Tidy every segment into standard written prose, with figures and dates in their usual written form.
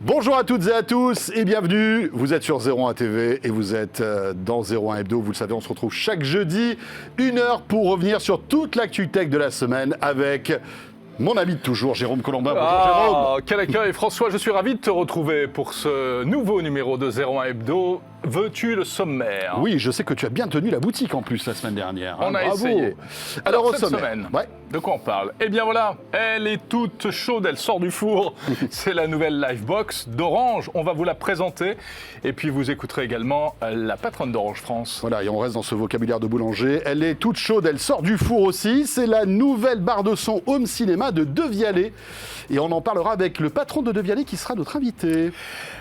Bonjour à toutes et à tous et bienvenue, vous êtes sur 01 TV et vous êtes dans 01 Hebdo, vous le savez, on se retrouve chaque jeudi, 1 heure pour revenir sur toute l'actu tech de la semaine avec mon ami de toujours, Jérôme Colombin. Bonjour Jérôme. Quel accueil François, je suis ravi de te retrouver pour ce nouveau numéro de 01 Hebdo. Veux-tu le sommaire? Oui, je sais que tu as bien tenu la boutique en plus la semaine dernière. On a Bravo. essayé. Alors cette semaine, de quoi on parle? Eh bien voilà, elle est toute chaude, elle sort du four. C'est la nouvelle Livebox d'Orange. On va vous la présenter. Et puis vous écouterez également la patronne d'Orange France. Voilà, et on reste dans ce vocabulaire de boulanger. Elle est toute chaude, elle sort du four aussi. C'est la nouvelle barre de son Home Cinéma de Devialet. Et on en parlera avec le patron de Devialet qui sera notre invité.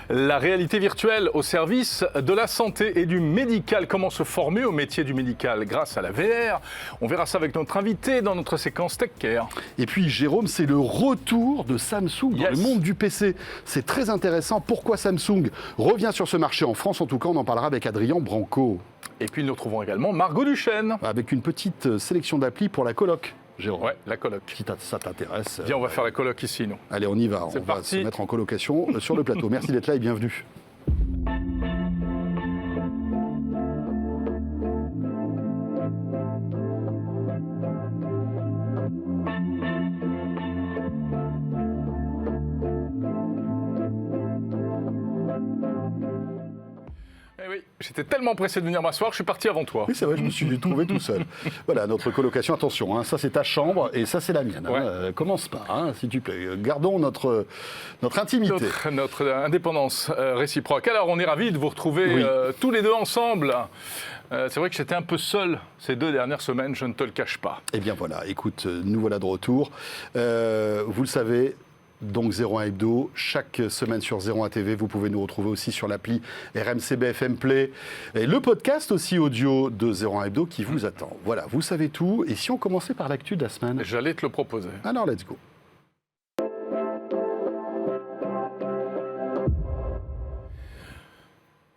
La réalité virtuelle au service de la santé et du médical. Comment se former au métier du médical grâce à la VR? On verra ça avec notre invité dans notre séquence Tech Care. Et puis Jérôme, c'est le retour de Samsung dans le monde du PC. C'est très intéressant. Pourquoi Samsung revient sur ce marché en France? En tout cas, on en parlera avec Adrien Branco. Et puis nous retrouvons également Margot Duchesne. Avec une petite sélection d'applis pour la coloc. Jérôme. Ouais, la coloc. Si ça t'intéresse. Viens, on va faire la coloc ici, nous. Allez, on y va. On va se mettre en colocation sur le plateau. Merci d'être là et bienvenue. J'étais tellement pressé de venir m'asseoir, je suis parti avant toi. Oui, c'est vrai, je me suis trouvé tout seul. Voilà, notre colocation, attention, ça c'est ta chambre et ça c'est la mienne. Ouais. Commence pas, s'il te plaît. Gardons notre intimité. Notre indépendance réciproque. Alors, on est ravis de vous retrouver tous les deux ensemble. C'est vrai que j'étais un peu seul ces 2 dernières semaines, je ne te le cache pas. Eh bien voilà, écoute, nous voilà de retour. Vous le savez, donc 01 Hebdo, chaque semaine sur 01 TV, vous pouvez nous retrouver aussi sur l'appli RMC BFM Play et le podcast aussi audio de 01 Hebdo qui vous attend. Voilà, vous savez tout. Et si on commençait par l'actu de la semaine? J'allais te le proposer. Alors, let's go.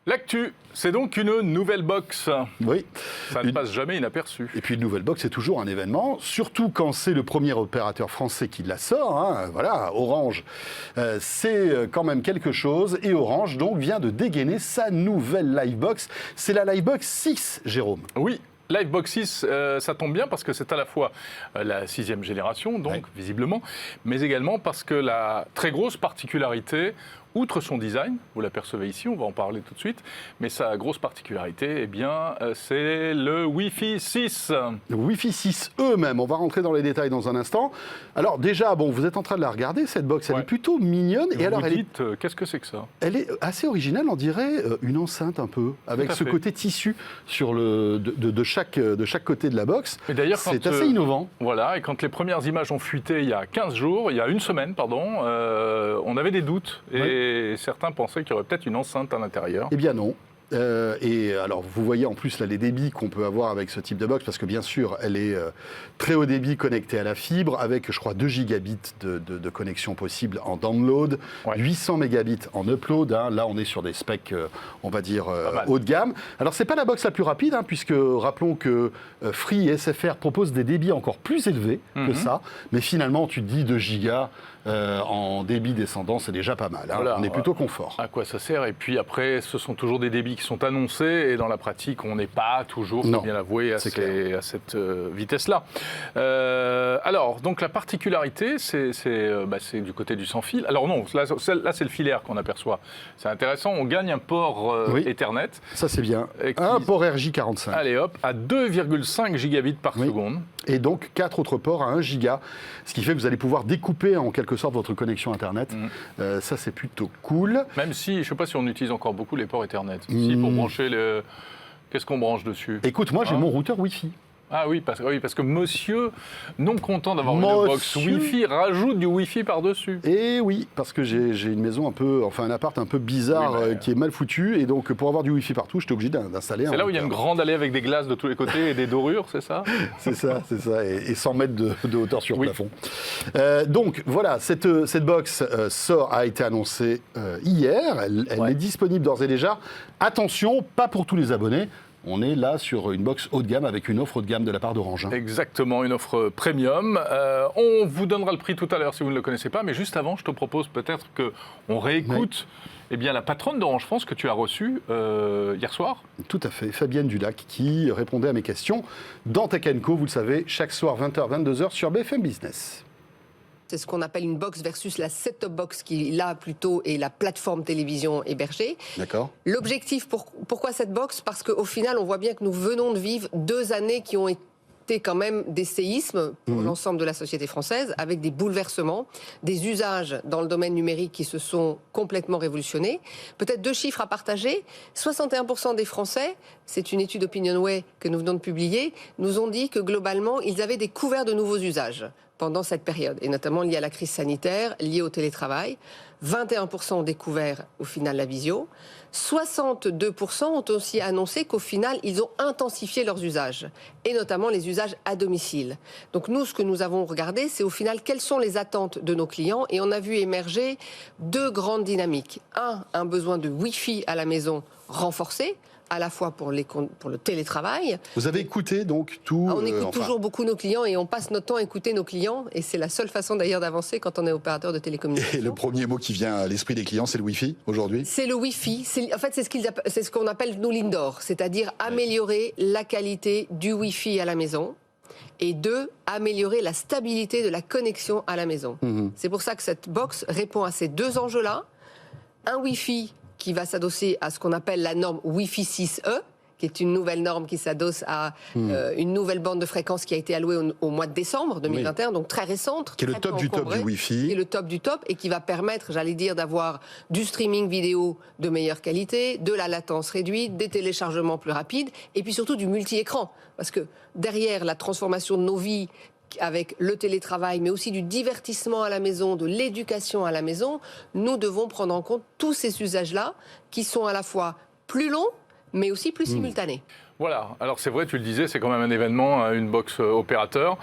L'actu, c'est donc une nouvelle box. Oui. Ça ne passe jamais inaperçu. Et puis une nouvelle box, c'est toujours un événement, surtout quand c'est le premier opérateur français qui la sort. Voilà, Orange, c'est quand même quelque chose. Et Orange, donc, vient de dégainer sa nouvelle Livebox. C'est la Livebox 6, Jérôme. Oui. Livebox 6, ça tombe bien parce que c'est à la fois la 6e génération, donc visiblement, mais également parce que la très grosse particularité, outre son design, vous l'apercevez ici, on va en parler tout de suite, mais sa grosse particularité, eh bien, c'est le Wi-Fi 6. Le Wi-Fi 6E même, on va rentrer dans les détails dans un instant. Alors déjà, bon, vous êtes en train de la regarder, cette box, elle est plutôt mignonne. Et alors, qu'est-ce que c'est que ça? Elle est assez originale, on dirait une enceinte un peu, avec ce côté tissu sur de chaque côté de la box. Et d'ailleurs, c'est assez innovant. Voilà, et quand les premières images ont fuité il y a 15 jours, il y a une semaine, pardon, on avait des doutes. Et certains pensaient qu'il y aurait peut-être une enceinte à l'intérieur. Eh bien non. Et alors, vous voyez en plus là les débits qu'on peut avoir avec ce type de box, parce que bien sûr, elle est très haut débit connectée à la fibre, avec je crois 2 gigabits de connexion possible en download, 800 mégabits en upload. Là, on est sur des specs, on va dire, haut de gamme. Alors, c'est pas la box la plus rapide, puisque rappelons que Free et SFR proposent des débits encore plus élevés que ça, mais finalement, tu te dis 2 gigas en débit descendant, c'est déjà pas mal. Voilà, on est plutôt confort. À quoi ça sert? Et puis après, ce sont toujours des débits qui sont annoncés et dans la pratique, on n'est pas toujours, faut bien l'avouer, à cette vitesse-là. Alors, donc la particularité, c'est du côté du sans-fil. Alors non, là c'est le filaire qu'on aperçoit. C'est intéressant, on gagne un port Ethernet. Ça c'est bien. Un port RJ45. Allez hop, à 2,5 gigabits par seconde. Et donc 4 autres ports à 1 giga, ce qui fait que vous allez pouvoir découper en quelque sorte votre connexion Internet. Ça c'est plutôt cool. Même si, je ne sais pas si on utilise encore beaucoup les ports Ethernet. Si, pour brancher le... Qu'est-ce qu'on branche dessus? Écoute, moi j'ai mon routeur Wi-Fi. Ah oui, parce que monsieur, non content d'avoir une box Wi-Fi, rajoute du Wi-Fi par-dessus. Et oui, parce que j'ai une maison un appart un peu bizarre qui est mal foutu, et donc pour avoir du Wi-Fi partout, j'étais obligé d'installer un. C'est là où il y a une grande allée avec des glaces de tous les côtés et des dorures, c'est ça? C'est ça, et 100 mètres de hauteur sur plafond. Donc voilà, cette box a été annoncée hier, elle est disponible d'ores et déjà. Attention, pas pour tous les abonnés. on est là sur une box haut de gamme avec une offre haut de gamme de la part d'Orange. Exactement, une offre premium. On vous donnera le prix tout à l'heure si vous ne le connaissez pas, mais juste avant, je te propose peut-être qu'on réécoute la patronne d'Orange France que tu as reçue hier soir. Tout à fait, Fabienne Dulac, qui répondait à mes questions dans Tech & Co, vous le savez, chaque soir 20h, 22h sur BFM Business. C'est ce qu'on appelle une box versus la set-top box qui, là, plutôt, est la plateforme télévision hébergée. D'accord. L'objectif, pourquoi cette box ? Parce qu'au final, on voit bien que nous venons de vivre 2 années qui ont été quand même des séismes pour l'ensemble de la société française, avec des bouleversements, des usages dans le domaine numérique qui se sont complètement révolutionnés. Peut-être 2 chiffres à partager. 61% des Français, c'est une étude OpinionWay que nous venons de publier, nous ont dit que globalement, ils avaient découvert de nouveaux usages pendant cette période, et notamment liés à la crise sanitaire, liés au télétravail. 21% ont découvert au final la visio. 62% ont aussi annoncé qu'au final, ils ont intensifié leurs usages, et notamment les usages à domicile. Donc nous, ce que nous avons regardé, c'est au final quelles sont les attentes de nos clients, et on a vu émerger 2 grandes dynamiques. Un besoin de Wi-Fi à la maison renforcé, à la fois pour le télétravail. Vous avez écouté donc tout... On écoute toujours beaucoup nos clients et on passe notre temps à écouter nos clients, et c'est la seule façon d'ailleurs d'avancer quand on est opérateur de télécommunications. Et le premier mot qui vient à l'esprit des clients, c'est le Wi-Fi aujourd'hui ? C'est le Wi-Fi. En fait, c'est ce qu'on appelle nous l'indoor, c'est-à-dire améliorer la qualité du Wi-Fi à la maison. Et 2, améliorer la stabilité de la connexion à la maison. C'est pour ça que cette box répond à ces 2 enjeux-là. Un Wi-Fi qui va s'adosser à ce qu'on appelle la norme Wi-Fi 6E, qui est une nouvelle norme qui s'adosse à une nouvelle bande de fréquence qui a été allouée au mois de décembre 2021, donc très récente. Qui est le top du top du Wi-Fi. Qui est le top du top et qui va permettre, j'allais dire, d'avoir du streaming vidéo de meilleure qualité, de la latence réduite, des téléchargements plus rapides, et puis surtout du multi-écran. Parce que derrière la transformation de nos vies, avec le télétravail, mais aussi du divertissement à la maison, de l'éducation à la maison, nous devons prendre en compte tous ces usages-là qui sont à la fois plus longs, mais aussi plus simultanés. Voilà, alors c'est vrai, tu le disais, c'est quand même un événement, une box opérateur.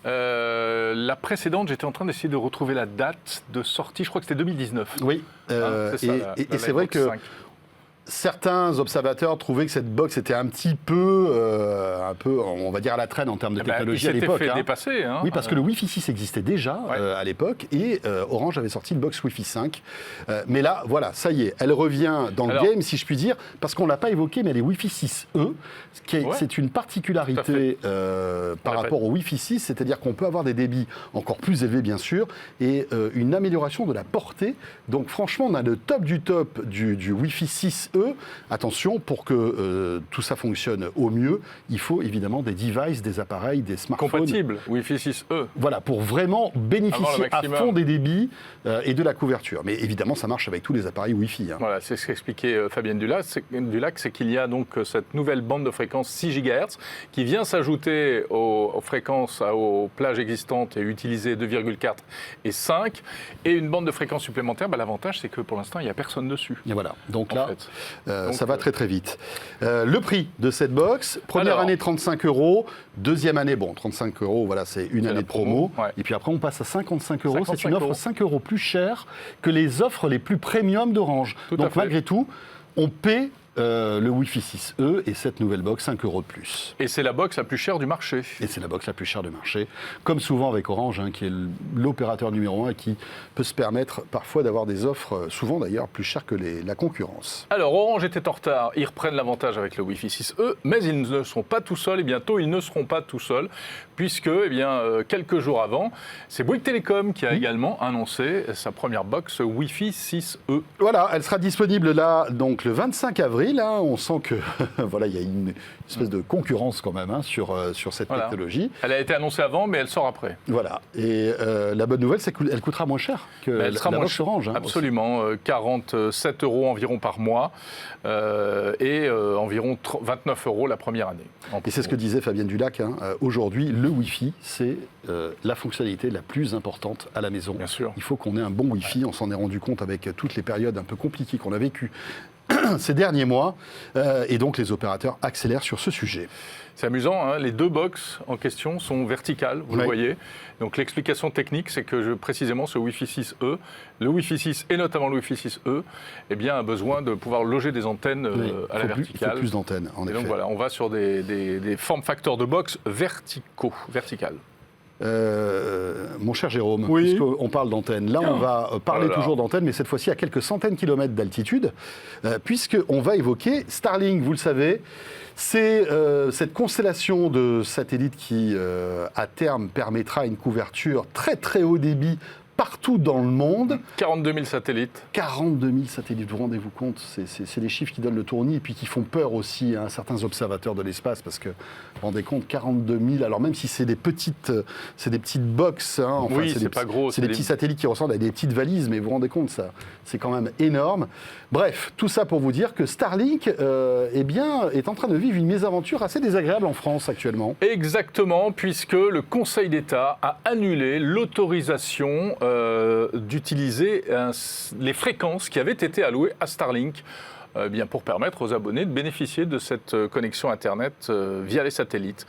La précédente, j'étais en train d'essayer de retrouver la date de sortie, je crois que c'était 2019. Oui, c'est ça, et c'est vrai que... 5. Certains observateurs trouvaient que cette box était un peu, on va dire, à la traîne en termes de technologie à l'époque. Il s'était fait dépasser. Oui, parce que le Wi-Fi 6 existait déjà à l'époque et Orange avait sorti une box Wi-Fi 5. Mais là, voilà, ça y est, elle revient dans le game, si je puis dire, parce qu'on ne l'a pas évoqué, mais elle est Wi-Fi 6E. C'est une particularité par rapport au Wi-Fi 6, c'est-à-dire qu'on peut avoir des débits encore plus élevés, bien sûr, et une amélioration de la portée. Donc franchement, on a le top du top du Wi-Fi 6E. Attention, pour que tout ça fonctionne au mieux, il faut évidemment des devices, des appareils, des smartphones. Compatibles, Wi-Fi 6E. Voilà, pour vraiment bénéficier à fond des débits et de la couverture. Mais évidemment, ça marche avec tous les appareils Wi-Fi. Voilà, c'est ce qu'expliquait Fabienne Dulac, c'est qu'il y a donc cette nouvelle bande de fréquence 6 GHz qui vient s'ajouter aux fréquences, aux plages existantes et utiliser 2,4 et 5. Et une bande de fréquence supplémentaire, l'avantage, c'est que pour l'instant, il n'y a personne dessus. Et voilà, donc là... ça va très très vite. Le prix de cette box, première année 35 €, deuxième année, 35 €, voilà, c'est une année de promo. Et puis après, on passe à 55 €. C'est une offre 5 € plus chère que les offres les plus premium d'Orange. Donc malgré tout, on paie le Wi-Fi 6E et cette nouvelle box 5 € de plus. Et c'est la box la plus chère du marché. Et c'est la box la plus chère du marché, comme souvent avec Orange, qui est l'opérateur numéro 1 et qui peut se permettre parfois d'avoir des offres, souvent d'ailleurs, plus chères que la concurrence. Alors Orange était en retard, ils reprennent l'avantage avec le Wi-Fi 6E, mais ils ne sont pas tout seuls, et bientôt ils ne seront pas tout seuls, puisque quelques jours avant, c'est Bouygues Telecom qui a également annoncé sa première box Wi-Fi 6E. Voilà, elle sera disponible là, donc le 25 avril. Là, on sent que voilà, il y a une espèce de concurrence quand même sur cette technologie. Elle a été annoncée avant, mais elle sort après. Voilà. Et la bonne nouvelle, c'est qu'elle coûtera moins cher que la box Orange. Absolument, 47 € environ par mois et environ 29 € la première année. Et c'est ce que disait Fabienne Dulac. Aujourd'hui, le Wi-Fi, c'est la fonctionnalité la plus importante à la maison. Bien sûr. Il faut qu'on ait un bon Wi-Fi. On s'en est rendu compte avec toutes les périodes un peu compliquées qu'on a vécues ces derniers mois. Et donc, les opérateurs accélèrent sur ce sujet. C'est amusant, hein, les deux box en question sont verticales, vous le voyez. Donc l'explication technique, c'est que précisément ce Wi-Fi 6E, le Wi-Fi 6 et notamment le Wi-Fi 6E, eh bien, a besoin de pouvoir loger des antennes à la verticale. Il faut plus d'antennes, en effet. Donc voilà, on va sur des formes facteurs de box verticales. Mon cher Jérôme, puisqu'on parle d'antenne, là on va parler toujours d'antenne, mais cette fois-ci à quelques centaines de kilomètres d'altitude, puisqu'on va évoquer Starlink, vous le savez. C'est cette constellation de satellites qui, à terme, permettra une couverture très très haut débit partout dans le monde. 42 000 satellites. 42 000 satellites, vous rendez-vous compte, c'est des chiffres qui donnent le tournis et puis qui font peur aussi à certains observateurs de l'espace parce que, vous vous rendez compte, 42 000, alors même si c'est des petites box, hein, enfin, oui, c'est pas gros. C'est des petits satellites qui ressemblent à des petites valises, mais vous vous rendez compte, ça, c'est quand même énorme. Bref, tout ça pour vous dire que Starlink eh bien, est en train de vivre une mésaventure assez désagréable en France actuellement. Exactement, puisque le Conseil d'État a annulé l'autorisation d'utiliser les fréquences qui avaient été allouées à Starlink bien pour permettre aux abonnés de bénéficier de cette connexion Internet via les satellites.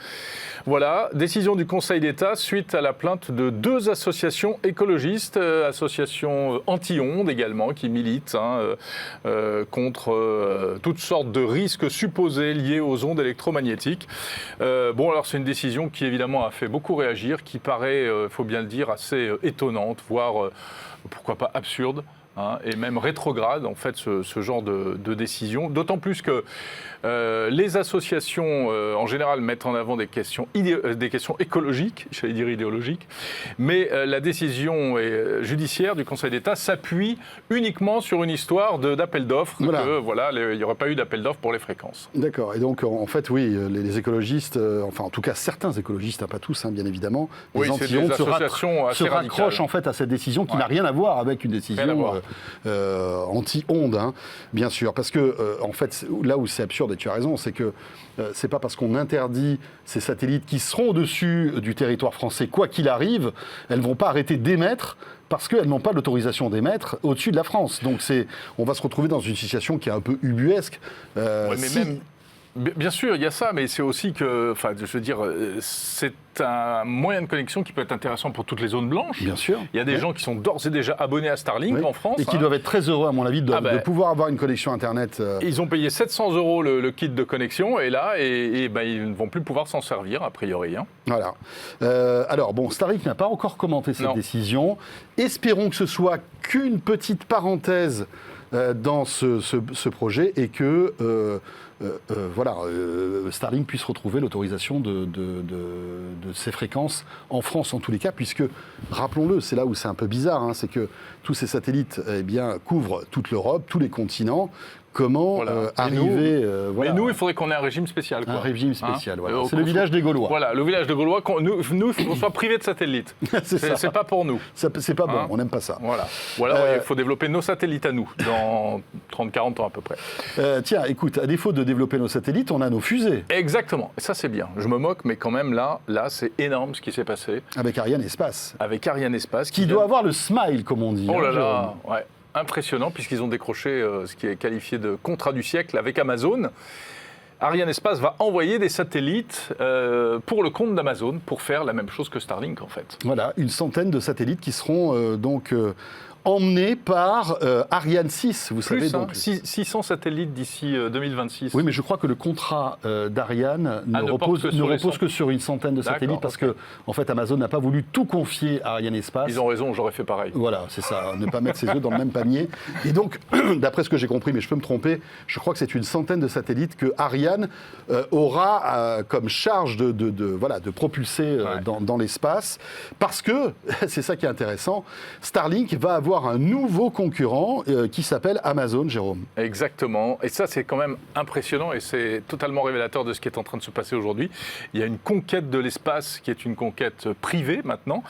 Voilà, décision du Conseil d'État suite à la plainte de 2 associations écologistes, associations anti-ondes également, qui militent contre toutes sortes de risques supposés liés aux ondes électromagnétiques. Bon, alors c'est une décision qui évidemment a fait beaucoup réagir, qui paraît, il faut bien le dire, assez étonnante, voire pourquoi pas absurde. Et même rétrograde, en fait, ce genre de décision. D'autant plus que les associations, en général, mettent en avant des questions écologiques, j'allais dire idéologiques, mais la décision judiciaire du Conseil d'État s'appuie uniquement sur une histoire d'appel d'offres, voilà. Il n'y aurait pas eu d'appel d'offres pour les fréquences. D'accord, et donc, en fait, oui, les écologistes, enfin, en tout cas, certains écolistes, pas tous, bien évidemment, les anti-ondes se raccrochent, en fait, à cette décision qui n'a rien à voir avec une décision anti-ondes, bien sûr. Parce que, en fait, là où c'est absurde, et tu as raison, c'est que c'est pas parce qu'on interdit ces satellites qui seront au-dessus du territoire français, quoi qu'il arrive, elles ne vont pas arrêter d'émettre parce qu'elles n'ont pas l'autorisation d'émettre au-dessus de la France. Donc on va se retrouver dans une situation qui est un peu ubuesque. Bien sûr, il y a ça, mais c'est aussi que, enfin, je veux dire, c'est un moyen de connexion qui peut être intéressant pour toutes les zones blanches. Bien sûr. Il y a des gens qui sont d'ores et déjà abonnés à Starlink en France. Et qui doivent être très heureux, à mon avis, de pouvoir avoir une connexion Internet. Ils ont payé 700 € le kit de connexion, et là, ils ne vont plus pouvoir s'en servir, a priori. Voilà. Alors, bon, Starlink n'a pas encore commenté cette décision. Espérons que ce soit qu'une petite parenthèse dans ce projet et que Starlink puisse retrouver l'autorisation de ces fréquences en France en tous les cas, puisque, rappelons-le, c'est là où c'est un peu bizarre, c'est que tous ces satellites couvrent toute l'Europe, tous les continents. Comment arriver... Mais nous, il faudrait qu'on ait un régime spécial. Un régime spécial, voilà. C'est le village des Gaulois. Voilà, le village des Gaulois. Nous, il faut qu'on soit privés de satellites. C'est pas pour nous. C'est pas bon, on n'aime pas ça. Voilà. Ou alors, il faut développer nos satellites à nous, dans 30-40 ans à peu près. Tiens, écoute, à défaut de développer nos satellites, on a nos fusées. Exactement. Et ça, c'est bien. Je me moque, mais quand même, là c'est énorme ce qui s'est passé. Avec Ariane Espace. Avec Ariane Espace. Qui doit avoir le smile, comme on dit. Oh là là, ouais. Impressionnant, puisqu'ils ont décroché ce qui est qualifié de contrat du siècle avec Amazon. Ariane Espace va envoyer des satellites pour le compte d'Amazon pour faire la même chose que Starlink, en fait. Voilà, une centaine de satellites qui seront emmenés par Ariane 6, vous savez. Donc 600 satellites d'ici 2026. Oui, mais je crois que le contrat d'Ariane ne repose que sur une centaine de satellites parce que, en fait, Amazon n'a pas voulu tout confier à Ariane Espace. Ils ont raison, j'aurais fait pareil. Voilà, c'est ça, ne pas mettre ses œufs dans le même panier. Et donc, d'après ce que j'ai compris, mais je peux me tromper, je crois que c'est une centaine de satellites que Ariane aura comme charge de propulser dans l'espace, parce que, c'est ça qui est intéressant, Starlink va avoir un nouveau concurrent qui s'appelle Amazon, Jérôme. Exactement. Et ça, c'est quand même impressionnant et c'est totalement révélateur de ce qui est en train de se passer aujourd'hui. Il y a une conquête de l'espace qui est une conquête privée maintenant.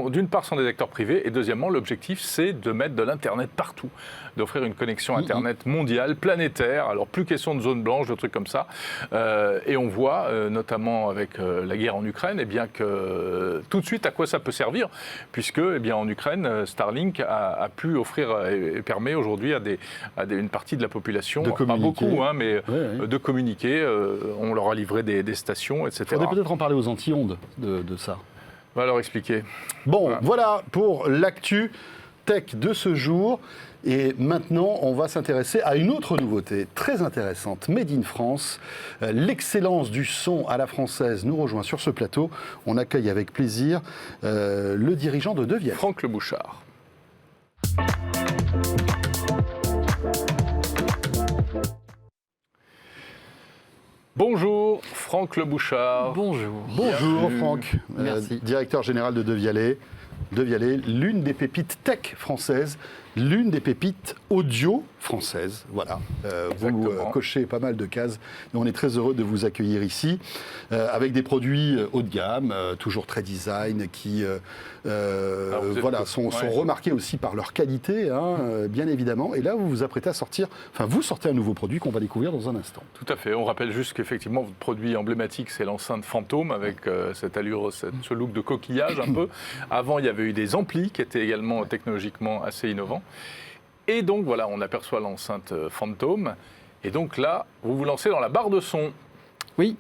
D'une part, ce sont des acteurs privés et deuxièmement, l'objectif, c'est de mettre de l'Internet partout, d'offrir une connexion Internet mondiale, planétaire. Alors, plus question de zone blanche, de trucs comme ça. Et on voit, notamment avec la guerre en Ukraine, eh bien que tout de suite, à quoi ça peut servir, puisque en Ukraine, Starlink technologique a pu offrir et permet aujourd'hui à une partie de la population, pas beaucoup, hein, mais de communiquer. On leur a livré des stations, etc. Il faudrait peut-être en parler aux anti-ondes de ça. On va leur expliquer. Bon, voilà pour l'actu tech de ce jour. Et maintenant, on va s'intéresser à une autre nouveauté très intéressante, Made in France. L'excellence du son à la française nous rejoint sur ce plateau. On accueille avec plaisir le dirigeant de Devialet, Franck Le Bouchard. Bonjour, Franck Le Bouchard. Bonjour. Bonjour Franck, Merci. Directeur général de Devialet. Devialet, l'une des pépites tech françaises, l'une des pépites audio françaises. Voilà, vous cochez pas mal de cases et on est très heureux de vous accueillir ici avec des produits haut de gamme, toujours très design, qui sont remarqués aussi par leur qualité, bien évidemment. Et là, vous vous apprêtez à sortir, vous sortez un nouveau produit qu'on va découvrir dans un instant. Tout à fait. On rappelle juste qu'effectivement, votre produit emblématique, c'est l'enceinte Fantôme avec cette allure, ce look de coquillage un peu. Avant, il y avait eu des amplis qui étaient également technologiquement assez innovants. Et donc voilà, on aperçoit l'enceinte Fantôme. Et donc là, vous vous lancez dans la barre de son. Oui.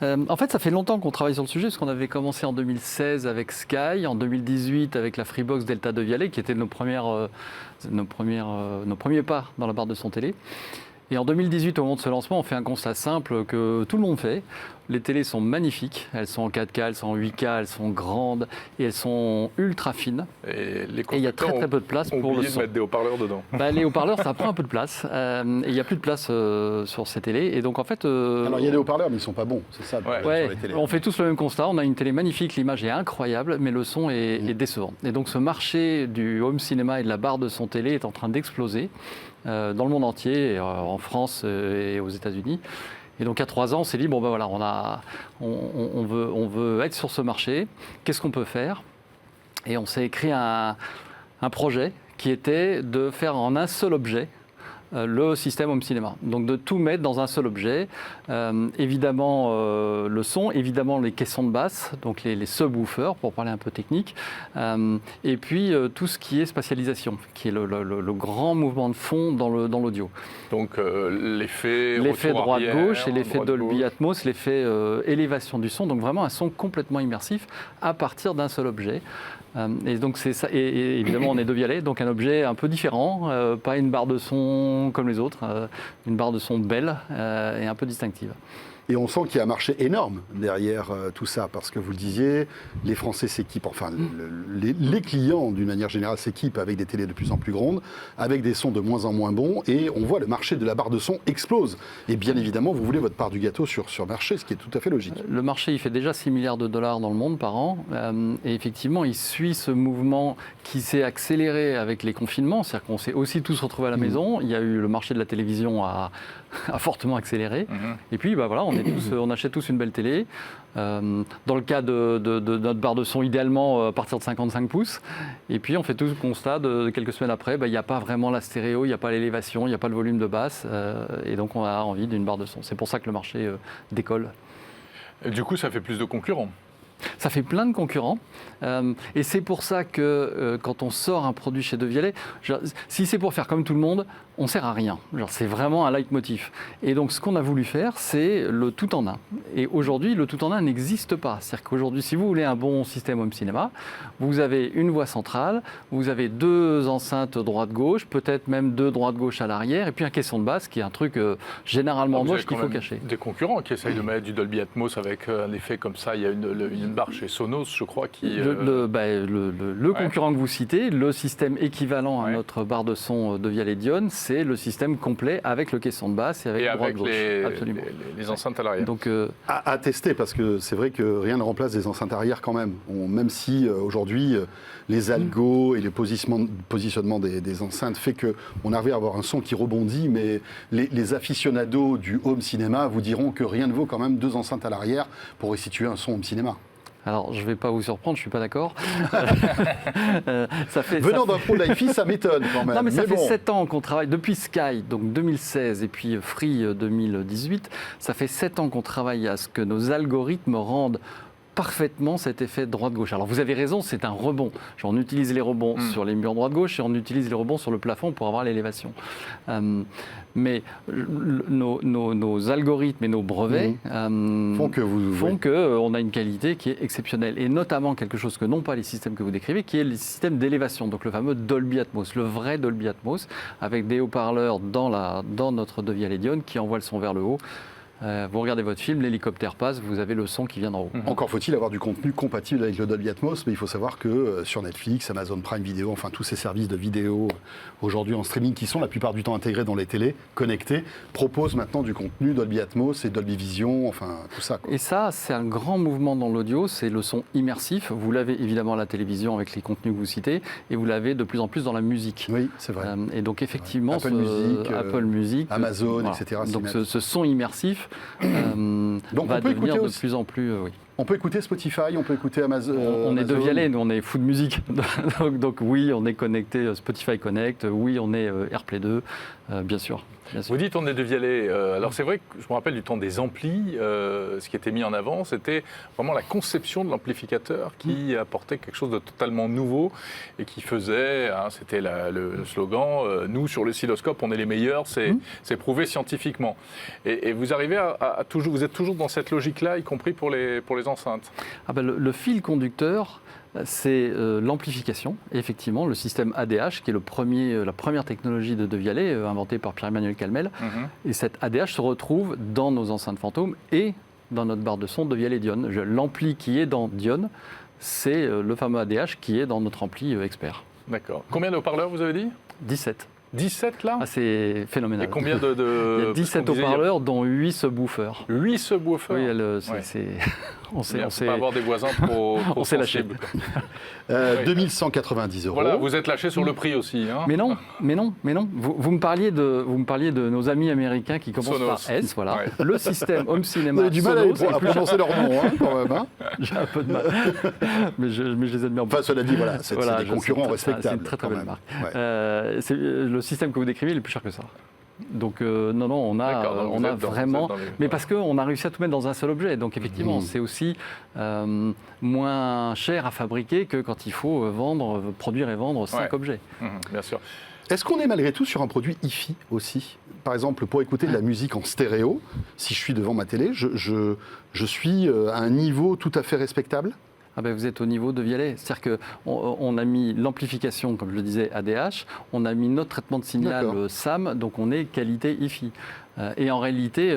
En fait, ça fait longtemps qu'on travaille sur le sujet, parce qu'on avait commencé en 2016 avec Sky, en 2018 avec la Freebox Delta Devialet, qui étaient nos premiers pas dans la barre de son télé. Et en 2018, au moment de ce lancement, on fait un constat simple que tout le monde fait. Les télés sont magnifiques, elles sont en 4K, elles sont en 8K, elles sont grandes et elles sont ultra fines. Et il y a très peu de place pour le son. De mettre des haut-parleurs dedans. Les haut-parleurs, ça prend un peu de place. Et il n'y a plus de place sur ces télés. Et donc en fait... Alors il y a des haut-parleurs, mais ils ne sont pas bons, c'est ça sur les télés. On fait tous le même constat. On a une télé magnifique, l'image est incroyable, mais le son est décevant. Et donc ce marché du home cinéma et de la barre de son télé est en train d'exploser dans le monde entier, en France et aux États-Unis. Et donc à 3 ans, on s'est dit, on veut être sur ce marché, qu'est-ce qu'on peut faire ? Et on s'est écrit un projet qui était de faire en un seul objet le système home cinéma. Donc de tout mettre dans un seul objet, évidemment le son, évidemment les caissons de basse, donc les subwoofers pour parler un peu technique, et puis tout ce qui est spatialisation, qui est le grand mouvement de fond dans l'audio. Donc l'effet droite-gauche et l'effet Dolby Atmos, l'effet élévation du son, donc vraiment un son complètement immersif à partir d'un seul objet. Et donc c'est ça. Et évidemment, on est Devialet, donc un objet un peu différent, pas une barre de son comme les autres, une barre de son belle et un peu distinctive. Et on sent qu'il y a un marché énorme derrière tout ça, parce que vous le disiez, les Français s'équipent, les clients d'une manière générale s'équipent avec des télés de plus en plus grandes, avec des sons de moins en moins bons, et on voit le marché de la barre de son explose. Et bien évidemment, vous voulez votre part du gâteau sur le marché, ce qui est tout à fait logique. Le marché, il fait déjà 6 milliards de dollars dans le monde par an, et effectivement, il suit ce mouvement qui s'est accéléré avec les confinements, c'est-à-dire qu'on s'est aussi tous retrouvés à la maison. Il y a eu le marché de la télévision a fortement accéléré. Et puis, on achète tous une belle télé. Dans le cas de notre barre de son, idéalement à partir de 55 pouces. Et puis, on fait tout le constat de quelques semaines après, il n'y a pas vraiment la stéréo, il n'y a pas l'élévation, il n'y a pas le volume de basse. Et donc, on a envie d'une barre de son. C'est pour ça que le marché décolle. Et du coup, ça fait plus de concurrents. Ça fait plein de concurrents. Et c'est pour ça que quand on sort un produit chez Devialet, si c'est pour faire comme tout le monde, on ne sert à rien. C'est vraiment un leitmotiv. Et donc ce qu'on a voulu faire, c'est le tout en un. Et aujourd'hui, le tout en un n'existe pas. C'est-à-dire qu'aujourd'hui, si vous voulez un bon système home cinéma, vous avez une voix centrale, vous avez 2 enceintes droite-gauche, peut-être même 2 droite-gauche à l'arrière, et puis un caisson de basse qui est un truc généralement moche qu'il faut cacher. Des concurrents qui essayent de mettre du Dolby Atmos avec un effet comme ça. Il y a une barre chez Sonos, je crois, qui... Le concurrent que vous citez, le système équivalent à notre barre de son Devialet Dione, c'est le système complet avec le caisson de basse et avec droite-gauche. Les enceintes à l'arrière. Donc, à tester, parce que c'est vrai que rien ne remplace des enceintes arrière quand même. Même si aujourd'hui, les algos et le positionnement des enceintes fait qu'on arrive à avoir un son qui rebondit, mais les aficionados du home cinéma vous diront que rien ne vaut quand même 2 enceintes à l'arrière pour restituer un son home cinéma. Alors, je ne vais pas vous surprendre, je ne suis pas d'accord. Venant d'un pro de l'hi-fi, ça m'étonne quand même. Non, mais ça fait 7 ans qu'on travaille, depuis Sky, donc 2016, et puis Free 2018, ça fait 7 ans qu'on travaille à ce que nos algorithmes rendent parfaitement cet effet droite-gauche. Alors vous avez raison, c'est un rebond. Genre, on utilise les rebonds sur les murs droite-gauche et on utilise les rebonds sur le plafond pour avoir l'élévation. Mais nos algorithmes et nos brevets font qu'on a une qualité qui est exceptionnelle. Et notamment quelque chose que n'ont pas les systèmes que vous décrivez, qui est les systèmes d'élévation. Donc le fameux Dolby Atmos, le vrai Dolby Atmos, avec des haut-parleurs dans notre De Vialet Dionne qui envoient le son vers le haut. Vous regardez votre film, l'hélicoptère passe, vous avez le son qui vient d'en haut. Encore faut-il avoir du contenu compatible avec le Dolby Atmos, mais il faut savoir que sur Netflix, Amazon Prime Video, enfin tous ces services de vidéo aujourd'hui en streaming qui sont la plupart du temps intégrés dans les télés, connectés, proposent maintenant du contenu Dolby Atmos et Dolby Vision, enfin tout ça. Et ça, c'est un grand mouvement dans l'audio, c'est le son immersif. Vous l'avez évidemment à la télévision avec les contenus que vous citez, et vous l'avez de plus en plus dans la musique. Oui, c'est vrai. Et donc effectivement, Apple Music, Amazon, voilà. etc. Donc ce son immersif donc va on peut devenir écouter de plus en plus... oui. On peut écouter Spotify, on peut écouter Amazon. On est De Vialet, nous on est fou de musique. donc oui, on est connecté Spotify Connect, oui, on est AirPlay 2, bien sûr. Vous dites on est De Vialet. Alors c'est vrai que je me rappelle du temps des amplis, ce qui était mis en avant, c'était vraiment la conception de l'amplificateur qui apportait quelque chose de totalement nouveau et qui faisait, c'était le slogan, nous sur l'oscilloscope on est les meilleurs, c'est prouvé scientifiquement. Et vous arrivez vous êtes toujours dans cette logique-là, y compris pour les enceintes. Le fil conducteur, c'est l'amplification. Et effectivement, le système ADH, qui est la première technologie de De Vialet, inventée par Pierre-Emmanuel Calmel. Et cette ADH se retrouve dans nos enceintes fantômes et dans notre barre de son De Vialet Dionne. L'ampli qui est dans Dionne, c'est le fameux ADH qui est dans notre ampli expert. D'accord. Combien de haut-parleurs vous avez dit ? 17. 17 là ? C'est phénoménal. Et combien de... Il y a 17 haut-parleurs, dont 8 subwoofers. 8 subwoofers ? Oui, on sait pas avoir des voisins trop on s'est lâché. 2190 €. Voilà, vous êtes lâché sur le prix aussi. Hein. Mais non. Vous me parliez de nos amis américains qui commencent Sonos. par S, voilà. Ouais. Le système Home Cinéma. Vous avez du mal à prononcer leur nom, quand même. Hein. J'ai un peu de mal. mais je les aime bien. Enfin, cela dit, voilà, c'est des concurrents respectables. C'est une très très belle marque. Ouais. Le système que vous décrivez, il est plus cher que ça. Donc non, on a vraiment... Mais parce qu'on a réussi à tout mettre dans un seul objet. Donc effectivement, c'est aussi moins cher à fabriquer que quand il faut produire et vendre 5 objets. Bien sûr. Est-ce qu'on est malgré tout sur un produit hi-fi aussi ? Par exemple, pour écouter de la musique en stéréo, si je suis devant ma télé, je suis à un niveau tout à fait respectable ? Vous êtes au niveau de Vialet. C'est-à-dire qu'on a mis l'amplification, comme je le disais, ADH, on a mis notre traitement de signal SAM, donc on est qualité hi-fi. Et en réalité,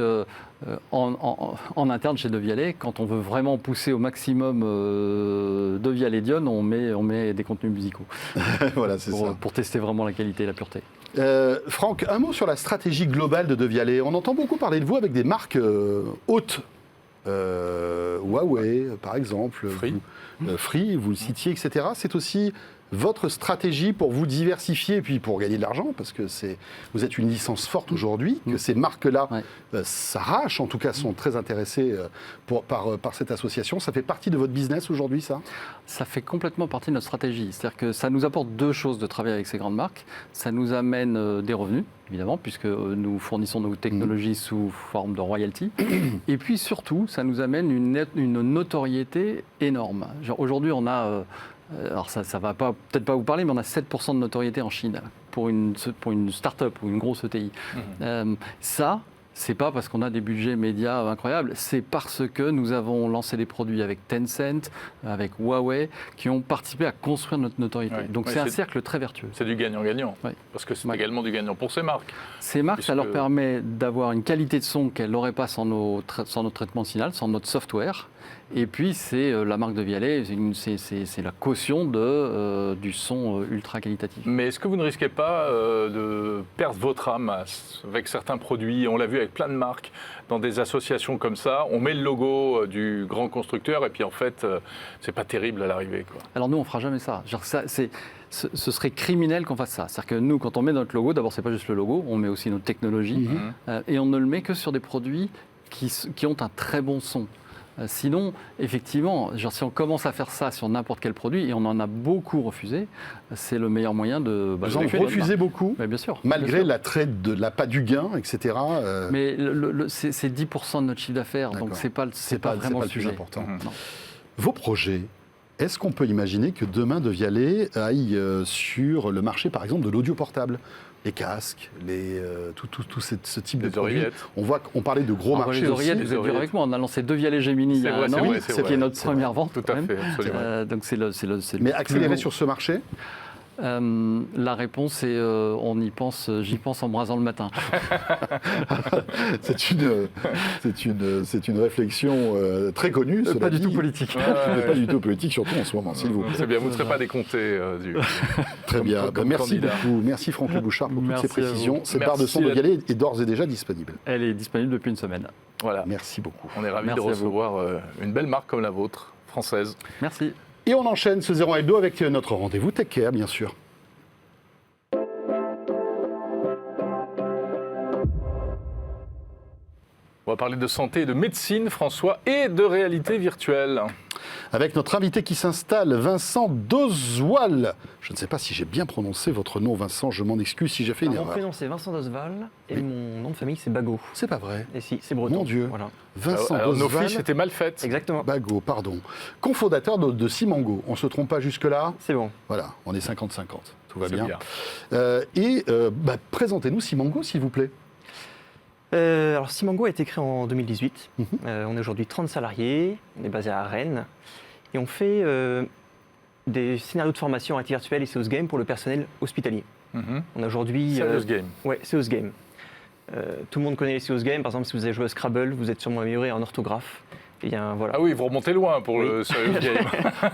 en interne chez De Vialet, quand on veut vraiment pousser au maximum De Vialet Dionne, on met des contenus musicaux. Voilà, c'est ça. Pour tester vraiment la qualité et la pureté. Franck, un mot sur la stratégie globale de Vialet. On entend beaucoup parler de vous avec des marques hautes. Huawei, par exemple, Free, vous le citiez, etc. C'est aussi votre stratégie pour vous diversifier et puis pour gagner de l'argent, parce que vous êtes une licence forte aujourd'hui, que ces marques-là s'arrachent, en tout cas sont très intéressées par cette association. Ça fait partie de votre business aujourd'hui, ça ? Ça fait complètement partie de notre stratégie. C'est-à-dire que ça nous apporte deux choses de travailler avec ces grandes marques. Ça nous amène des revenus, évidemment, puisque nous fournissons nos technologies sous forme de royalty. Et puis surtout, ça nous amène une notoriété énorme. Aujourd'hui, on a... alors ça va peut-être pas vous parler, mais on a 7% de notoriété en Chine pour une start-up ou une grosse ETI. Ça, c'est pas parce qu'on a des budgets médias incroyables, c'est parce que nous avons lancé des produits avec Tencent, avec Huawei, qui ont participé à construire notre notoriété. Donc c'est un cercle très vertueux. C'est du gagnant-gagnant, parce que c'est également du gagnant pour ces marques. Ces marques, ça leur permet d'avoir une qualité de son qu'elles n'auraient pas sans notre traitement de signal, sans notre software. Et puis, c'est la marque De Vialet, c'est la caution du son ultra qualitatif. Mais est-ce que vous ne risquez pas de perdre votre âme avec certains produits ? On l'a vu avec plein de marques, dans des associations comme ça. On met le logo du grand constructeur et puis en fait, c'est pas terrible à l'arrivée, quoi. Alors nous, on fera jamais ça. Ce serait criminel qu'on fasse ça. C'est-à-dire que nous, quand on met notre logo, d'abord, c'est pas juste le logo, on met aussi notre technologie. Et on ne le met que sur des produits qui ont un très bon son. Sinon, effectivement, si on commence à faire ça sur n'importe quel produit, et on en a beaucoup refusé, c'est le meilleur moyen de... Vous en refusez beaucoup, bien sûr, malgré l'attrait de l'appât du gain, etc. Mais c'est 10% de notre chiffre d'affaires, donc c'est pas vraiment le sujet. Plus important. Vos projets, est-ce qu'on peut imaginer que demain De Vialet aille sur le marché, par exemple, de l'audio portable ? Les casques, tout ce type de produits. On parlait de gros marchés les oreillettes, aussi. vous êtes dur avec moi. On a lancé De Vialet Gemini il y a un an, qui est notre première vente. Tout à fait, absolument. Donc Mais accélérer sur ce marché ? La réponse est j'y pense en me rasant le matin. c'est une réflexion très connue. Pas du tout politique. Pas du tout politique, surtout en ce moment, s'il vous plaît. C'est bien, vous ne serez pas décompté Très bien. Merci beaucoup. Merci Franck Le Bouchard pour toutes ces précisions. Cette barre de son De Vialet est d'ores et déjà disponible. Elle est disponible depuis une semaine. Voilà. Merci beaucoup. On est ravis de recevoir une belle marque comme la vôtre, française. Merci. Et on enchaîne ce 01 Hebdo avec notre rendez-vous Tech Care, bien sûr. On va parler de santé et de médecine, François, et de réalité virtuelle. Avec notre invité qui s'installe, Vincent Doswal. Je ne sais pas si j'ai bien prononcé votre nom, Vincent, je m'en excuse si j'ai fait une erreur. Mon prénom c'est Vincent Doswal et mon nom de famille c'est Bagot. C'est pas vrai. Et si, c'est breton. Mon Dieu. Voilà. Vincent Alors, nos Doswal. fiches étaient mal faites. Exactement. Bagot, pardon. Cofondateur de Simango. On ne se trompe pas jusque-là ? C'est bon. Voilà, on est 50-50. Tout va bien. Présentez-nous Simango, s'il vous plaît. Alors Simango a été créé en 2018. On est aujourd'hui 30 salariés, on est basé à Rennes et on fait des scénarios de formation en réalité virtuelle et Seos Game pour le personnel hospitalier. On a aujourd'hui... Serious Game. Ouais, Seos Game. Tout le monde connaît les Seos Game. Par exemple, si vous avez joué à Scrabble, vous êtes sûrement amélioré en orthographe. Et bien, voilà. Ah oui, vous remontez loin pour le Serious Game.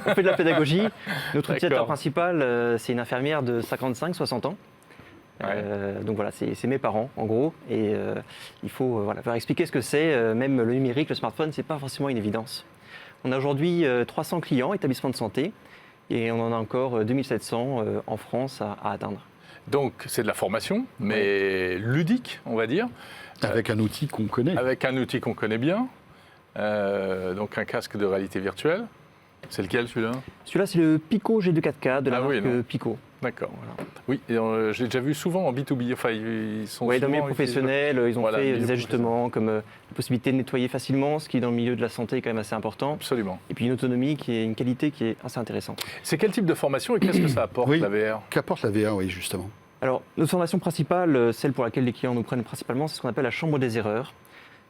On fait de la pédagogie. Notre utilisateur principal, c'est une infirmière de 55-60 ans. Donc voilà, c'est mes parents en gros, et il faut leur expliquer ce que c'est. Même le numérique, le smartphone, c'est pas forcément une évidence. On a aujourd'hui 300 clients, établissements de santé, et on en a encore 2700 en France à atteindre. Donc c'est de la formation, mais ludique, on va dire. Avec un outil qu'on connaît. Avec un outil qu'on connaît bien, donc un casque de réalité virtuelle. C'est lequel celui-là ? Celui-là, c'est le Pico G2 4K de la marque Pico. D'accord. Voilà. Oui, j'ai déjà vu souvent en B2B. Enfin, ils sont dans le milieu souvent professionnel, ils ont fait des ajustements comme la possibilité de nettoyer facilement, ce qui dans le milieu de la santé est quand même assez important. Absolument. Et puis une autonomie une qualité qui est assez intéressante. C'est quel type de formation et qu'est-ce que ça apporte la VR ? Qu'apporte la VR, oui, justement. Alors, notre formation principale, celle pour laquelle les clients nous prennent principalement, c'est ce qu'on appelle la chambre des erreurs.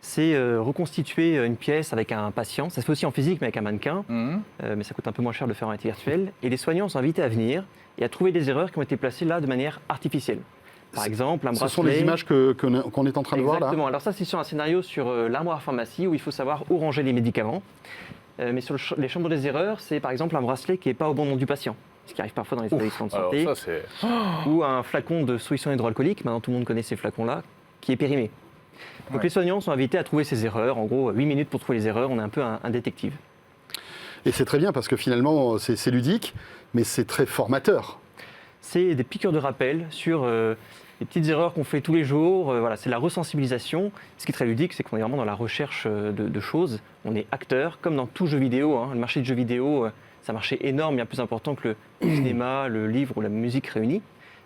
C'est reconstituer une pièce avec un patient. Ça se fait aussi en physique, mais avec un mannequin. Mais ça coûte un peu moins cher de faire en réalité virtuelle. Et les soignants sont invités à venir et à trouver des erreurs qui ont été placées là de manière artificielle. Par exemple, un bracelet... Ce sont les images qu'on est en train de voir là ? Exactement. Alors ça, c'est sur un scénario sur l'armoire pharmacie où il faut savoir où ranger les médicaments. Mais sur les chambres des erreurs, c'est par exemple un bracelet qui n'est pas au bon nom du patient. Ce qui arrive parfois dans les établissements de santé. Alors ça, ou un flacon de solution hydroalcoolique, maintenant tout le monde connaît ces flacons-là, qui est périmé. Donc les soignants sont invités à trouver ces erreurs. En gros, 8 minutes pour trouver les erreurs. On est un peu un détective. Et c'est très bien parce que finalement, c'est ludique, mais c'est très formateur. C'est des piqûres de rappel sur les petites erreurs qu'on fait tous les jours. C'est de la resensibilisation. Ce qui est très ludique, c'est qu'on est vraiment dans la recherche de choses. On est acteur, comme dans tout jeu vidéo. Le marché du jeu vidéo, c'est un marché énorme, bien plus important que le cinéma, le livre ou la musique réunis.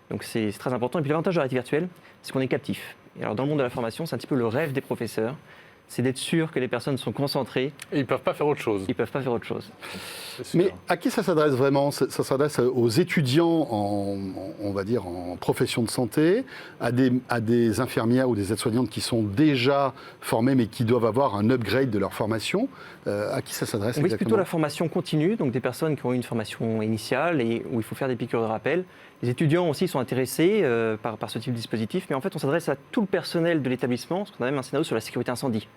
Donc c'est très important. Et puis l'avantage de la réalité virtuelle, c'est qu'on est captif. Et alors dans le monde de la formation, c'est un petit peu le rêve des professeurs, c'est d'être sûr que les personnes sont concentrées. Et ils ne peuvent pas faire autre chose. Ils ne peuvent pas faire autre chose. Mais à qui ça s'adresse vraiment ? Ça s'adresse aux étudiants on va dire, en profession de santé, à des infirmières ou des aides-soignantes qui sont déjà formées mais qui doivent avoir un upgrade de leur formation. À qui ça s'adresse exactement ? On vise plutôt la formation continue, donc des personnes qui ont eu une formation initiale et où il faut faire des piqûres de rappel. Les étudiants aussi sont intéressés par ce type de dispositif, mais en fait on s'adresse à tout le personnel de l'établissement, parce qu'on a même un scénario sur la sécurité incendie.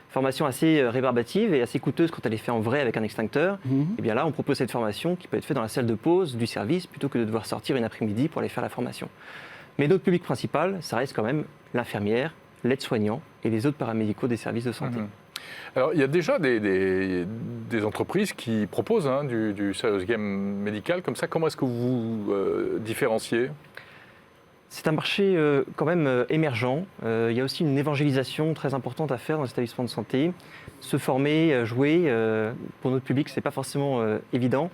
Formation assez rébarbative et assez coûteuse quand elle est faite en vrai avec un extincteur. Et bien là on propose cette formation qui peut être faite dans la salle de pause du service plutôt que de devoir sortir une après-midi pour aller faire la formation. Mais notre public principal, ça reste quand même l'infirmière, l'aide-soignant et les autres paramédicaux des services de santé. Alors, il y a déjà des entreprises qui proposent du serious game médical comme ça. Comment est-ce que vous différenciez ? C'est un marché quand même émergent. Il y a aussi une évangélisation très importante à faire dans les établissements de santé. Se former, jouer, pour notre public, ce n'est pas forcément évident.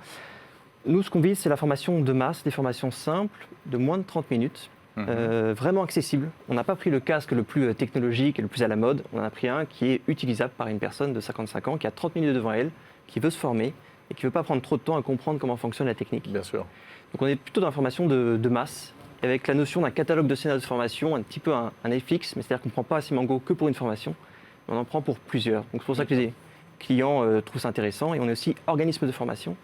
Nous, ce qu'on vise, c'est la formation de masse, des formations simples, de moins de 30 minutes, vraiment accessible. On n'a pas pris le casque le plus technologique et le plus à la mode, on en a pris un qui est utilisable par une personne de 55 ans qui a 30 minutes devant elle, qui veut se former et qui ne veut pas prendre trop de temps à comprendre comment fonctionne la technique. Bien sûr. Donc on est plutôt dans la formation de masse, avec la notion d'un catalogue de scénarios de formation, un petit peu un FX, mais c'est-à-dire qu'on ne prend pas Simango que pour une formation, on en prend pour plusieurs. Donc c'est pour ça que les clients trouvent ça intéressant. Et on est aussi organisme de formation.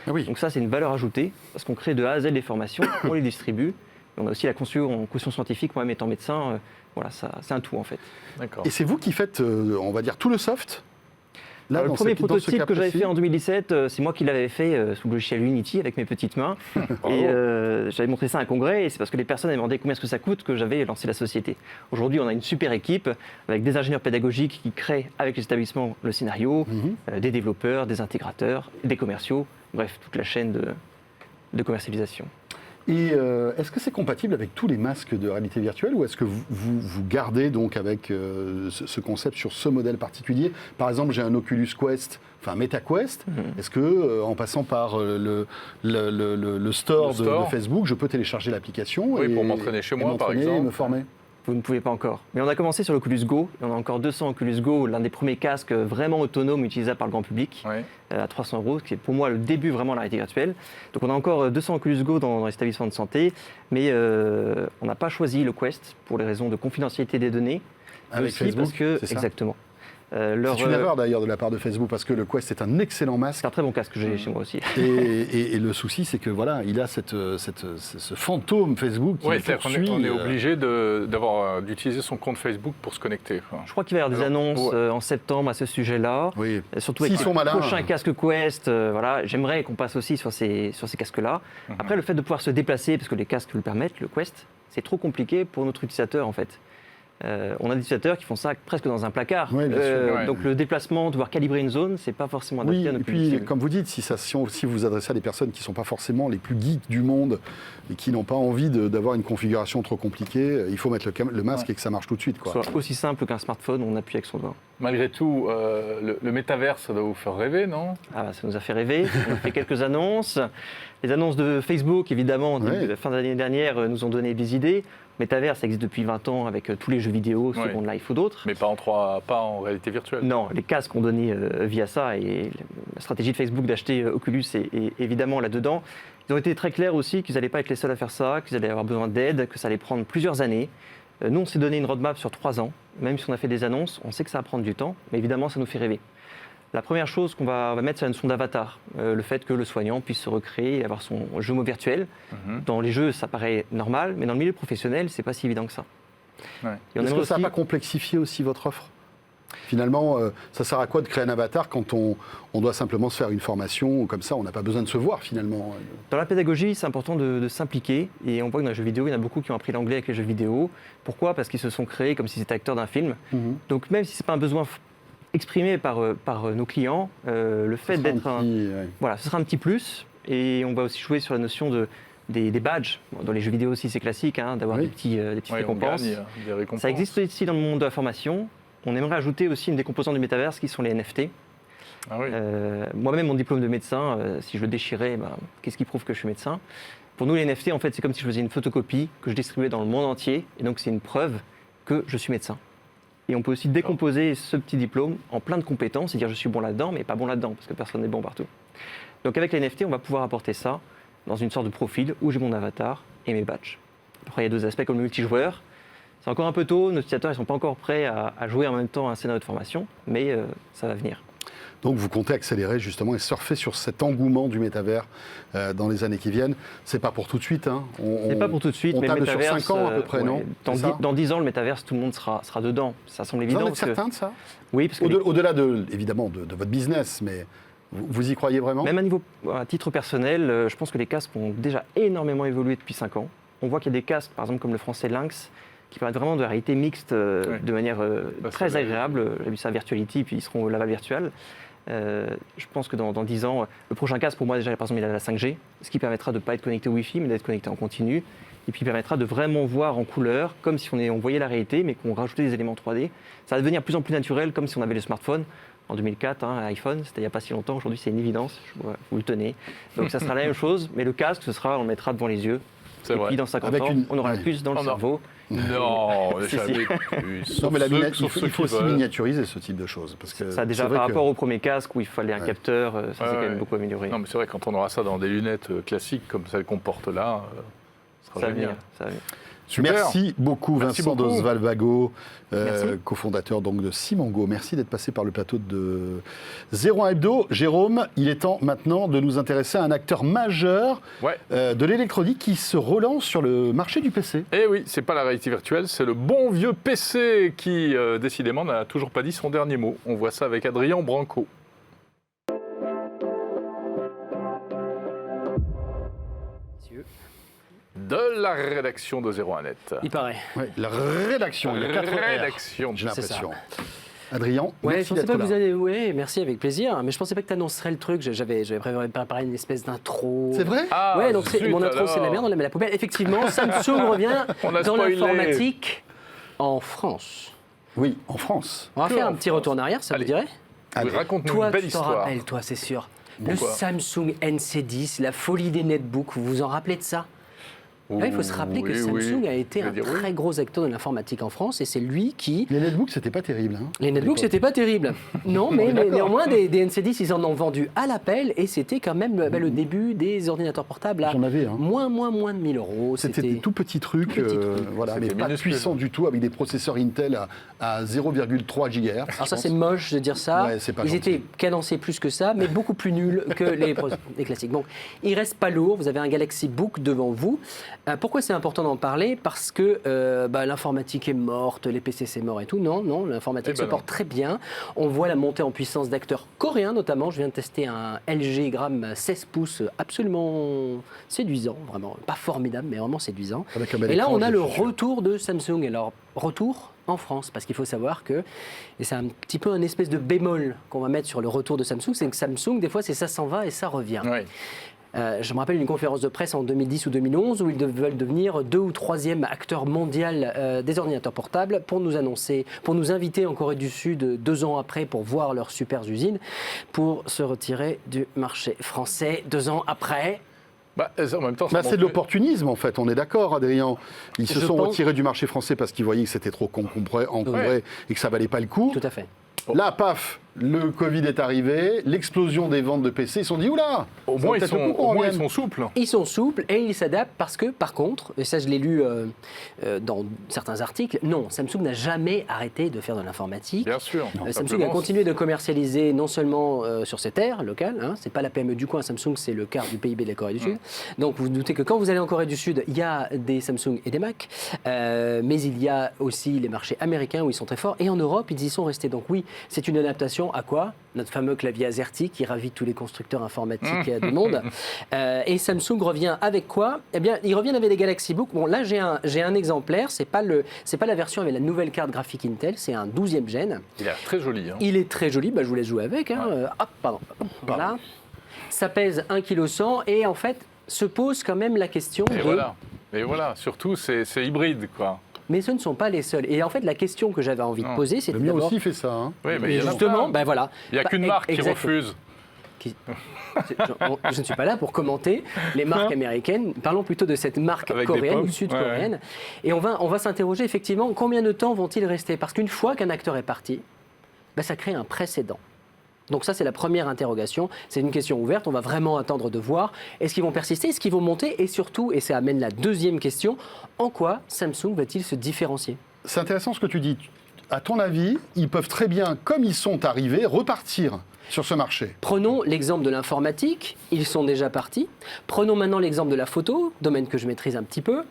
Ah oui. Donc ça, c'est une valeur ajoutée, parce qu'on crée de A à Z les formations, on les distribue. Et on a aussi la caution scientifique, moi-même étant médecin, voilà, c'est un tout en fait. D'accord. Et c'est vous qui faites, on va dire, tout le soft là, Le premier prototype que j'avais fait en 2017, c'est moi qui l'avais fait sous le logiciel Unity avec mes petites mains. Et j'avais montré ça à un congrès et c'est parce que les personnes avaient demandé combien est-ce que ça coûte que j'avais lancé la société. Aujourd'hui, on a une super équipe avec des ingénieurs pédagogiques qui créent avec les établissements le scénario, des développeurs, des intégrateurs, des commerciaux, bref, toute la chaîne de commercialisation. Et est-ce que c'est compatible avec tous les masques de réalité virtuelle ou est-ce que vous gardez donc avec ce concept sur ce modèle particulier? Par exemple, j'ai un Oculus Quest, enfin MetaQuest. Est-ce que en passant par le store de Facebook, je peux télécharger l'application et pour m'entraîner chez moi, par exemple, et me former? Vous ne pouvez pas encore. Mais on a commencé sur l'Oculus Go. Et on a encore 200 Oculus Go, l'un des premiers casques vraiment autonomes utilisables par le grand public, à 300 €, qui est pour moi le début vraiment de la réalité virtuelle. Donc on a encore 200 Oculus Go dans les établissements de santé, mais on n'a pas choisi le Quest pour les raisons de confidentialité des données. Avec aussi Facebook, parce que, c'est ça. Exactement. C'est une erreur d'ailleurs de la part de Facebook parce que le Quest est un excellent masque. C'est un très bon casque que j'ai chez moi aussi. Et le souci, c'est que voilà, il a ce fantôme Facebook qui le poursuit. On est obligé d'utiliser son compte Facebook pour se connecter. Je crois qu'il va y avoir des annonces en septembre à ce sujet-là. Oui. Surtout avec le prochain casque Quest. Voilà, j'aimerais qu'on passe aussi sur ces casques-là. Après, le fait de pouvoir se déplacer, parce que les casques le permettent, le Quest, c'est trop compliqué pour notre utilisateur en fait. On a des utilisateurs qui font ça presque dans un placard. Oui, bien sûr. Donc le déplacement, devoir calibrer une zone, c'est pas forcément adapté à nos publics. Et puis, comme vous dites, si vous vous adressez à des personnes qui ne sont pas forcément les plus geeks du monde et qui n'ont pas envie d'avoir une configuration trop compliquée, il faut mettre le masque et que ça marche tout de suite. Soit aussi simple qu'un smartphone, on appuie avec son doigt. Malgré tout, le métavers, ça doit vous faire rêver, non? Ça nous a fait rêver. On a fait quelques annonces. Les annonces de Facebook, évidemment, la fin de l'année dernière, nous ont donné des idées. Metaverse, ça existe depuis 20 ans avec tous les jeux vidéo, Second Life ou d'autres. Mais pas en réalité virtuelle. Non, les casques ont donné via ça et la stratégie de Facebook d'acheter Oculus est évidemment là-dedans. Ils ont été très clairs aussi qu'ils n'allaient pas être les seuls à faire ça, qu'ils allaient avoir besoin d'aide, que ça allait prendre plusieurs années. Nous, on s'est donné une roadmap sur 3 ans. Même si on a fait des annonces, on sait que ça va prendre du temps, mais évidemment, ça nous fait rêver. La première chose qu'on va mettre, c'est la notion d'avatar. Le fait que le soignant puisse se recréer et avoir son jumeau virtuel. Dans les jeux, ça paraît normal, mais dans le milieu professionnel, c'est pas si évident que ça. Est-ce que ça n'a pas complexifié aussi votre offre? Finalement, ça sert à quoi de créer un avatar quand on doit simplement se faire une formation comme ça? On n'a pas besoin de se voir finalement. Dans la pédagogie, c'est important de s'impliquer. Et on voit que dans les jeux vidéo, il y en a beaucoup qui ont appris l'anglais avec les jeux vidéo. Pourquoi? Parce qu'ils se sont créés comme s'ils étaient acteurs d'un film. Donc même si ce n'est pas un besoin exprimé par nos clients, le fait d'être voilà, ce sera un petit plus. Et on va aussi jouer sur la notion des badges. Dans les jeux vidéo aussi, c'est classique d'avoir des petites récompenses. Des récompenses. Ça existe aussi dans le monde de la formation. On aimerait ajouter aussi une des composantes du métaverse qui sont les NFT. Moi-même, mon diplôme de médecin, si je le déchirais, qu'est-ce qui prouve que je suis médecin? Pour nous, les NFT, en fait, c'est comme si je faisais une photocopie que je distribuais dans le monde entier. Et donc, c'est une preuve que je suis médecin. Et on peut aussi décomposer ce petit diplôme en plein de compétences, c'est-à-dire je suis bon là-dedans, mais pas bon là-dedans, parce que personne n'est bon partout. Donc avec les NFT, on va pouvoir apporter ça dans une sorte de profil où j'ai mon avatar et mes badges. Après, il y a 2 aspects comme le multijoueur. C'est encore un peu tôt, nos utilisateurs ne sont pas encore prêts à jouer en même temps un scénario de formation, mais ça va venir. Donc vous comptez accélérer justement et surfer sur cet engouement du métavers dans les années qui viennent. C'est pas pour tout de suite. C'est pas pour tout de suite, mais le métavers, sur 5 ans à peu près, non? Dans 10 ans, le métavers, tout le monde sera dedans. Ça semble évident. Vous en êtes certain de ça? Oui, parce que au-delà évidemment de votre business, mais vous y croyez vraiment? Même à titre personnel, je pense que les casques ont déjà énormément évolué depuis 5 ans. On voit qu'il y a des casques, par exemple comme le français Lynx, qui permettent vraiment de la réalité mixte de manière très agréable. J'ai vu ça à Virtuality, puis ils seront au Laval Virtual. Je pense que dans 10 ans, le prochain casque, pour moi, déjà, par exemple, il a la 5G, ce qui permettra de ne pas être connecté au Wi-Fi, mais d'être connecté en continu, et puis permettra de vraiment voir en couleur, comme si on voyait la réalité, mais qu'on rajoutait des éléments 3D. Ça va devenir de plus en plus naturel, comme si on avait le smartphone. En 2004, iPhone, c'était il n'y a pas si longtemps, aujourd'hui c'est une évidence, vous le tenez. Donc ça sera la même chose, mais le casque, on le mettra devant les yeux, C'est Et vrai. puis dans 50 Avec ans, une- on aura la ouais. puce dans le Non. cerveau. Non, Si, jamais si. plus. Non, mais la Sauf il ceux faut qui aussi veulent. miniaturiser ce type de choses. Parce que Ça, déjà, c'est vrai par que- rapport au premier casque où il fallait un capteur, ça c'est Ouais, quand même ouais. beaucoup amélioré. Non, mais c'est vrai, quand on aura ça dans des lunettes classiques comme celles qu'on porte là, ce sera Ça va génial. venir, ça va venir. Super. Merci beaucoup Merci Vincent beaucoup. Dosval-Vago, Merci. cofondateur donc de Simango. Merci d'être passé par le plateau de 01 Hebdo. Jérôme, il est temps maintenant de nous intéresser à un acteur majeur Ouais. de l'électronique qui se relance sur le marché du PC. Eh oui, c'est pas la réalité virtuelle, c'est le bon vieux PC qui, décidément, n'a toujours pas dit son dernier mot. On voit ça avec Adrien Branco. De la rédaction de 01net. Il paraît. Ouais, la rédaction, il y a 4 Rédaction. j'ai C'est l'impression. Adrien, Ouais, merci je pensais d'être pas que là. vous allez. Ouais, merci avec plaisir. Mais je pensais pas que tu annoncerais le truc. J'avais préparé une espèce d'intro. C'est vrai Ah, Ouais, donc zut, mon intro c'est la alors. merde, on la met à la poubelle. Effectivement, Samsung revient On a dans spoilé. l'informatique en France. Oui, en France. On va Que faire en un petit France. retour en arrière, ça Allez. vous dirait Allez. Raconte-nous Toi, une belle tu t'en histoire. rappelles, toi, c'est sûr. Pourquoi Le Samsung NC10, la folie des netbooks, vous vous en rappelez de ça? Là, il faut se rappeler que Oui, Samsung oui. a été Je vais un dire oui. très gros acteur de l'informatique en France et c'est lui qui. Les netbooks, c'était pas terrible. Hein, Les netbooks, c'était pas terrible. Non, mais néanmoins, des NC10, ils en ont vendu à l'appel et c'était quand même le début des ordinateurs portables à J'en avais, hein. moins de 1000 euros. C'était des tout petits trucs, Tout petits trucs. voilà, mais C'était pas minuscule. puissants du tout, avec des processeurs Intel à 0,3 GHz. Alors ça, c'est moche de dire ça. Ouais, c'est pas Ils gentil. étaient cadencés plus que ça, mais beaucoup plus nuls que les classiques. Donc, il reste pas lourd. Vous avez un Galaxy Book devant vous. Pourquoi c'est important d'en parler? Parce que l'informatique est morte, les PC c'est mort et tout. Non, l'informatique Eh ben se porte très bien. On voit la montée en puissance d'acteurs coréens notamment. Je viens de tester un LG Gram 16 pouces absolument séduisant, vraiment pas formidable, mais vraiment séduisant. Avec un bel Et là, écran, on a je le suis sûr. retour de Samsung. Alors, retour en France, parce qu'il faut savoir que, et c'est un petit peu un espèce de bémol qu'on va mettre sur le retour de Samsung, c'est que Samsung, des fois, c'est ça s'en va et ça revient. Oui. Je me rappelle une conférence de presse en 2010 ou 2011 où ils veulent devenir 2e ou 3e acteur mondial des ordinateurs portables pour nous annoncer, pour nous inviter en Corée du Sud 2 ans après pour voir leurs super usines, pour se retirer du marché français 2 ans après. En même temps, ça Bah, c'est de montre- l'opportunisme, en fait, on est d'accord, Adrien. Ils se Je sont pense- retirés du marché français parce qu'ils voyaient que c'était trop encombré et que ça valait pas le coup. Tout à fait. Là, paf, le Covid est arrivé, l'explosion des ventes de PC, ils se sont dit, oula, Au ça moins, vaut ils peut-être le coup qu'on au moins, ils revienne. sont souples. Ils sont souples et ils s'adaptent parce que, par contre, et ça je l'ai lu dans certains articles, non, Samsung n'a jamais arrêté de faire de l'informatique. Bien sûr. Samsung a Simplement, continué de commercialiser non seulement sur ses terres locales, hein, c'est pas la PME du coin, Samsung c'est le quart du PIB de la Corée du Sud. Donc vous vous doutez que quand vous allez en Corée du Sud, il y a des Samsung et des Mac, mais il y a aussi les marchés américains où ils sont très forts et en Europe ils y sont restés. Donc oui, c'est une adaptation à quoi? Notre fameux clavier AZERTY qui ravit tous les constructeurs informatiques du monde. Et Samsung revient avec quoi? Eh bien, ils reviennent avec des Galaxy Book. Bon, là, j'ai un exemplaire. C'est pas la version avec la nouvelle carte graphique Intel. C'est un 12e gène. Il est très joli. Hein. Il est très joli. Je vous laisse jouer avec. Hein. Hop, pardon. Voilà. Ça pèse 1,1 kg et en fait, se pose quand même la question Et de... voilà. Et voilà. Surtout, c'est hybride, quoi. Mais ce ne sont pas les seuls. Et en fait, la question que j'avais envie de Non. poser, Le c'était mien d'abord... aussi fait ça. Hein. Oui, mais il y en a Justement, plein. voilà. Il n'y a qu'une marque qui Exactement. refuse. Je ne suis pas là pour commenter les marques américaines. Parlons plutôt de cette marque Avec des coréenne pommes. ou sud-coréenne. Et on va s'interroger effectivement combien de temps vont-ils rester? Parce qu'une fois qu'un acteur est parti, ça crée un précédent. Donc ça, c'est la première interrogation. C'est une question ouverte. On va vraiment attendre de voir. Est-ce qu'ils vont persister? Est-ce qu'ils vont monter? Et surtout, et ça amène la deuxième question, en quoi Samsung va-t-il se différencier? C'est intéressant ce que tu dis. À ton avis, ils peuvent très bien, comme ils sont arrivés, repartir sur ce marché. Prenons l'exemple de l'informatique, ils sont déjà partis. Prenons maintenant l'exemple de la photo, domaine que je maîtrise un petit peu.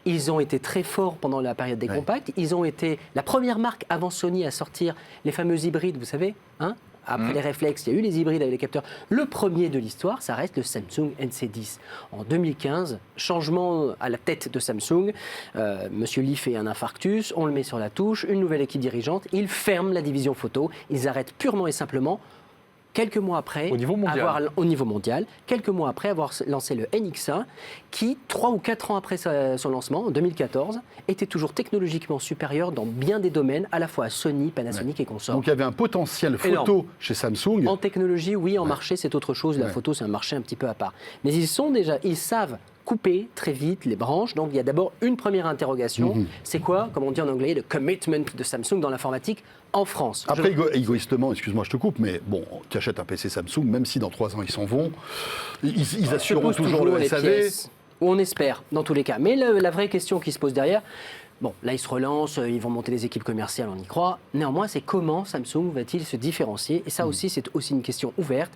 Ils ont été très forts pendant la période des compacts. Ils ont été la première marque avant Sony à sortir les fameux hybrides, vous savez, hein? Après les réflexes, il y a eu les hybrides avec les capteurs. Le premier de l'histoire, ça reste le Samsung NC10. En 2015, changement à la tête de Samsung. Monsieur Lee fait un infarctus, on le met sur la touche, une nouvelle équipe dirigeante. Ils ferment la division photo. Ils arrêtent purement et simplement. Quelques mois après, Au niveau mondial. au niveau mondial, quelques mois après avoir lancé le NX1, qui, 3 ou 4 ans après son lancement, en 2014, était toujours technologiquement supérieur dans bien des domaines, à la fois à Sony, Panasonic et consorts. Donc il y avait un potentiel photo Énorme. chez Samsung. En technologie, oui, en marché, c'est autre chose. La photo, c'est un marché un petit peu à part. Mais ils savent couper très vite les branches. Donc il y a d'abord une première interrogation. C'est quoi, comme on dit en anglais, le commitment de Samsung dans l'informatique en France? Après, égoïstement, excuse-moi, je te coupe, mais bon, tu achètes un PC Samsung, même si dans 3 ans ils s'en vont, ils assureront toujours le SAV. Ou on espère, dans tous les cas. Mais la vraie question qui se pose derrière, bon, là ils se relancent, ils vont monter des équipes commerciales, on y croit. Néanmoins, c'est comment Samsung va-t-il se différencier? Et ça aussi, c'est aussi une question ouverte.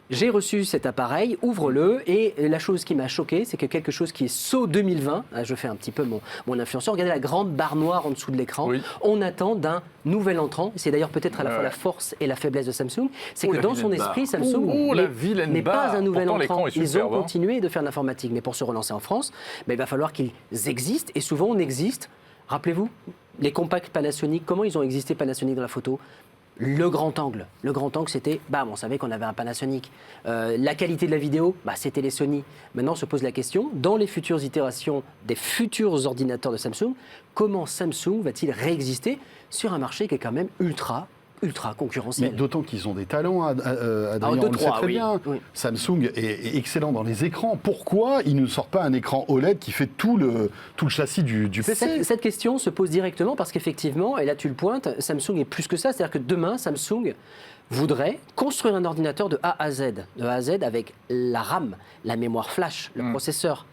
J'ai reçu cet appareil, ouvre-le, et la chose qui m'a choqué, c'est que quelque chose qui est saut 2020, je fais un petit peu mon influenceur, regardez la grande barre noire en dessous de l'écran, on attend d'un nouvel entrant, c'est d'ailleurs peut-être à la fois la force et la faiblesse de Samsung, c'est que dans son esprit, Samsung n'est pas un nouvel entrant, ils ont continué de faire de l'informatique, mais pour se relancer en France, il va falloir qu'ils existent, et souvent on existe, rappelez-vous, les compacts Panasonic, comment ils ont existé Panasonic dans la photo? Le grand angle, c'était, on savait qu'on avait un Panasonic. La qualité de la vidéo, c'était les Sony. Maintenant, on se pose la question, dans les futures itérations des futurs ordinateurs de Samsung, comment Samsung va-t-il réexister sur un marché qui est quand même ultra concurrentiel? Mais d'autant qu'ils ont des talents, Adrien, on le sait très bien. Oui. Samsung est excellent dans les écrans. Pourquoi ils ne sortent pas un écran OLED qui fait tout le châssis du PC? Cette question se pose directement parce qu'effectivement, et là tu le pointes, Samsung est plus que ça. C'est-à-dire que demain, Samsung voudrait construire un ordinateur de A à Z avec la RAM, la mémoire flash, le processeur.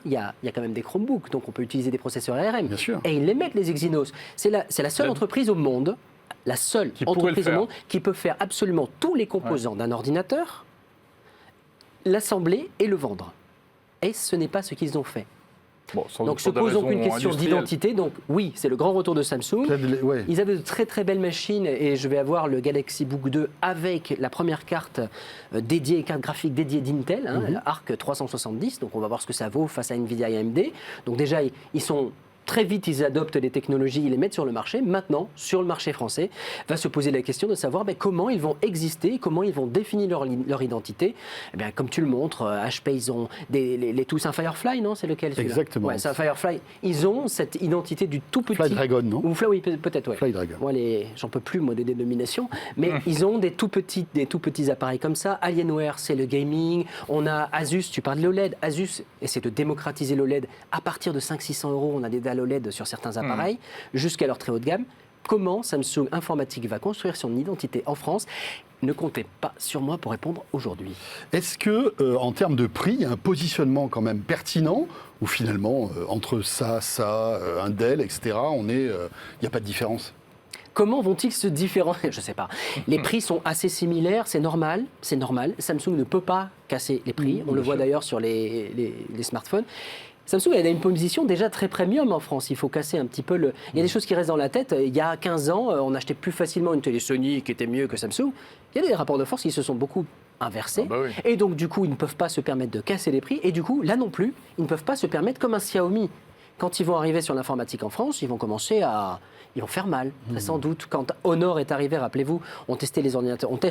Il y a quand même des Chromebooks, donc on peut utiliser des processeurs ARM. Bien sûr. Et ils les mettent, les Exynos. C'est la seule entreprise au monde, la seule entreprise au monde qui peut faire absolument tous les composants d'un ordinateur, l'assembler et le vendre. Et ce n'est pas ce qu'ils ont fait. Bon, donc se pose donc une question d'identité. Donc oui, c'est le grand retour de Samsung. Ils avaient de très très belles machines et je vais avoir le Galaxy Book 2 avec la première carte carte graphique dédiée d'Intel, la Arc 370. Donc on va voir ce que ça vaut face à Nvidia et AMD. Donc déjà, ils sont... Très vite, ils adoptent les technologies, ils les mettent sur le marché. Maintenant, sur le marché français, va se poser la question de savoir comment ils vont exister, comment ils vont définir leur identité. Eh bien, comme tu le montres, HP, ils ont tous un Firefly, non? C'est lequel celui-là? Exactement. Ouais, c'est un Firefly. Ils ont cette identité du tout petit... Fly Dragon, non? Ou oui, peut-être, oui. Fly Dragon. Moi, j'en peux plus, moi, des dénominations. Mais ils ont des tout petits appareils comme ça. Alienware, c'est le gaming. On a Asus, tu parles de l'OLED. Asus essaie de démocratiser l'OLED. À partir de 500-600 €, on a des OLED sur certains appareils, jusqu'à leur très haut de gamme. Comment Samsung Informatique va construire son identité en France? Ne comptez pas sur moi pour répondre aujourd'hui. Est-ce que, en termes de prix, il y a un positionnement quand même pertinent, ou finalement, entre ça, un Dell, etc., il n'y a pas de différence? Comment vont-ils se différencier? Je ne sais pas. Les prix sont assez similaires, c'est normal. Samsung ne peut pas casser les prix. On le voit d'ailleurs sur les smartphones. Samsung a une position déjà très premium en France. Il faut casser un petit peu le... Il y a des choses qui restent dans la tête. Il y a 15 ans, on achetait plus facilement une télé Sony qui était mieux que Samsung. Il y a des rapports de force qui se sont beaucoup inversés. Et donc, du coup, ils ne peuvent pas se permettre de casser les prix. Et du coup, là non plus, ils ne peuvent pas se permettre comme un Xiaomi. Quand ils vont arriver sur l'informatique en France, ils vont commencer à... Ils vont faire mal, très sans doute. Quand Honor est arrivé, rappelez-vous, on teste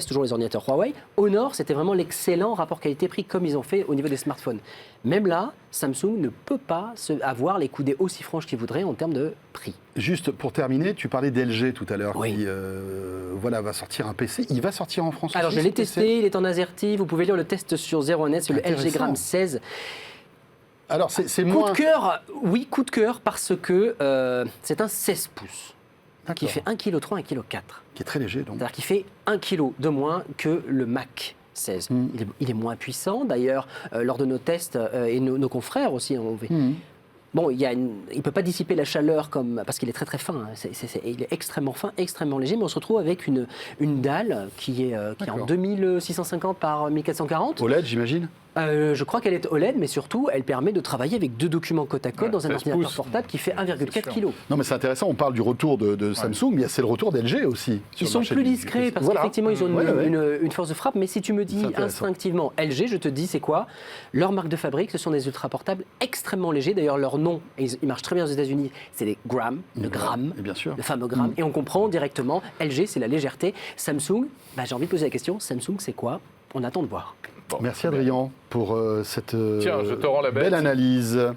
toujours les ordinateurs Huawei. Honor, c'était vraiment l'excellent rapport qualité-prix comme ils ont fait au niveau des smartphones. Même là, Samsung ne peut pas avoir les coudées aussi franches qu'ils voudraient en termes de prix. Juste pour terminer, tu parlais d'LG tout à l'heure, qui va sortir un PC. Il va sortir en France? Alors je l'ai testé, il est en AZERTY. Vous pouvez lire le test sur 0net, c'est le LG Gram 16. Alors, c'est moins... coup de cœur, parce que c'est un 16 pouces qui fait 1,3 kg, 1,4 kg. Qui est très léger, donc. C'est-à-dire qu'il fait 1 kg de moins que le Mac 16. Il est moins puissant, d'ailleurs, lors de nos tests, et nos confrères aussi ont vu. Bon, il ne peut pas dissiper la chaleur parce qu'il est très très fin. Il est extrêmement fin, extrêmement léger, mais on se retrouve avec une dalle qui est en 2650 par 1440. OLED, j'imagine? Je crois qu'elle est OLED, mais surtout, elle permet de travailler avec 2 documents côte à côte dans un ordinateur portable qui fait 1,4 kg. Non, mais c'est intéressant, on parle du retour de Samsung, mais c'est le retour d'LG aussi. Ils sont plus discrets parce qu'effectivement, ils ont une force de frappe, mais si tu me dis instinctivement LG, je te dis c'est quoi? Leur marque de fabrique, ce sont des ultra-portables extrêmement légers. D'ailleurs, leur nom, ils marchent très bien aux États-Unis, c'est les Gram, le gramme, le fameux gramme. Et on comprend directement, LG, c'est la légèreté. Samsung, j'ai envie de poser la question, Samsung, c'est quoi? On attend de voir. Bon, merci Adrien pour cette belle analyse.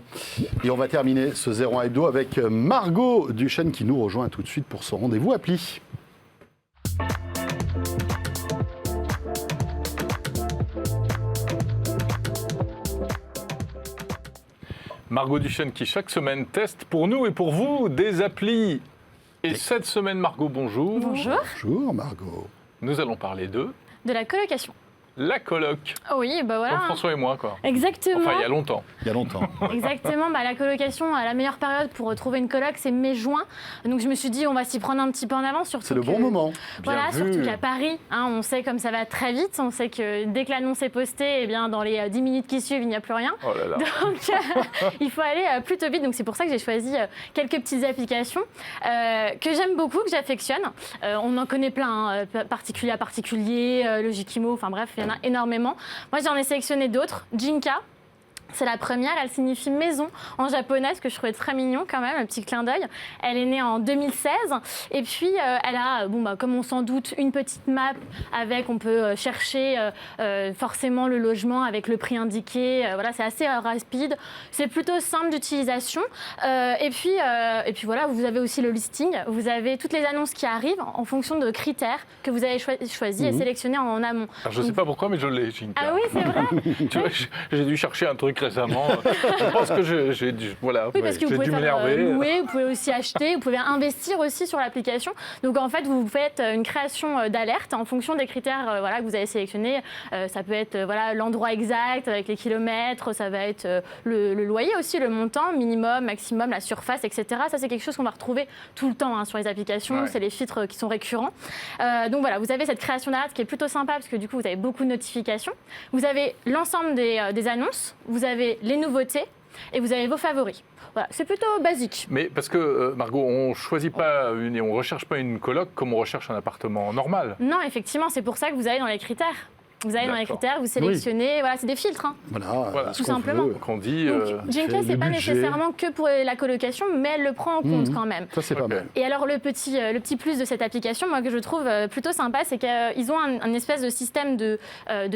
Et on va terminer ce 01 Hebdo avec Margot Duchesne qui nous rejoint tout de suite pour son rendez-vous appli. Margot Duchesne qui chaque semaine teste pour nous et pour vous des applis. Et cette semaine, Margot, bonjour. Bonjour. Bonjour Margot. Nous allons parler de la colocation. la coloc. Oui, bah voilà. Comme François et moi, quoi. Exactement. Enfin, il y a longtemps. Il y a longtemps. Exactement. La colocation, la meilleure période pour trouver une coloc, c'est mai-juin. Donc je me suis dit, on va s'y prendre un petit peu en avance. C'est le bon moment. Voilà, Bien vu. surtout qu'à Paris, on sait comme ça va très vite. On sait que dès que l'annonce est postée, eh bien, dans les 10 minutes qui suivent, il n'y a plus rien. Oh là là. Donc il faut aller plutôt vite. Donc c'est pour ça que j'ai choisi quelques petites applications que j'aime beaucoup, que j'affectionne. On en connaît plein, particulier à particulier, Logikimo, enfin bref, il y en a énormément. Moi, j'en ai sélectionné d'autres. Jinka. C'est la première, elle signifie maison en japonais, ce que je trouvais très mignon quand même, un petit clin d'œil. Elle est née en 2016 et puis elle a, comme on s'en doute, une petite map avec, on peut chercher forcément le logement avec le prix indiqué. Voilà, c'est assez rapide, c'est plutôt simple d'utilisation. Et puis voilà, vous avez aussi le listing, vous avez toutes les annonces qui arrivent en fonction de critères que vous avez choisis et sélectionnés en amont. Alors, je ne sais pas pourquoi, mais je l'ai, Jinka. Ah oui, c'est vrai. Tu vois, j'ai dû chercher un truc récemment. Je pense que j'ai dû m'énerver. Louer, vous pouvez aussi acheter, vous pouvez investir aussi sur l'application. Donc en fait, vous faites une création d'alerte en fonction des critères que vous avez sélectionnés. Ça peut être l'endroit exact avec les kilomètres, ça va être le loyer aussi, le montant, minimum, maximum, la surface, etc. Ça, c'est quelque chose qu'on va retrouver tout le temps sur les applications. Ouais. C'est les filtres qui sont récurrents. Donc voilà, vous avez cette création d'alerte qui est plutôt sympa parce que du coup, vous avez beaucoup de notifications. Vous avez l'ensemble des annonces. Vous avez les nouveautés et vous avez vos favoris. Voilà, c'est plutôt basique. Mais parce que, Margot, on choisit pas et on recherche pas une coloc comme on recherche un appartement normal. Non, effectivement, c'est pour ça que vous allez dans les critères. Vous allez dans les critères, vous sélectionnez, voilà, c'est des filtres. Voilà, tout simplement. Qu'on dit. Jinka, c'est pas nécessairement que pour la colocation, mais elle le prend en compte quand même. Ça, c'est pas mal. Et alors, le petit plus de cette application, moi, que je trouve plutôt sympa, c'est qu'ils ont un espèce de système de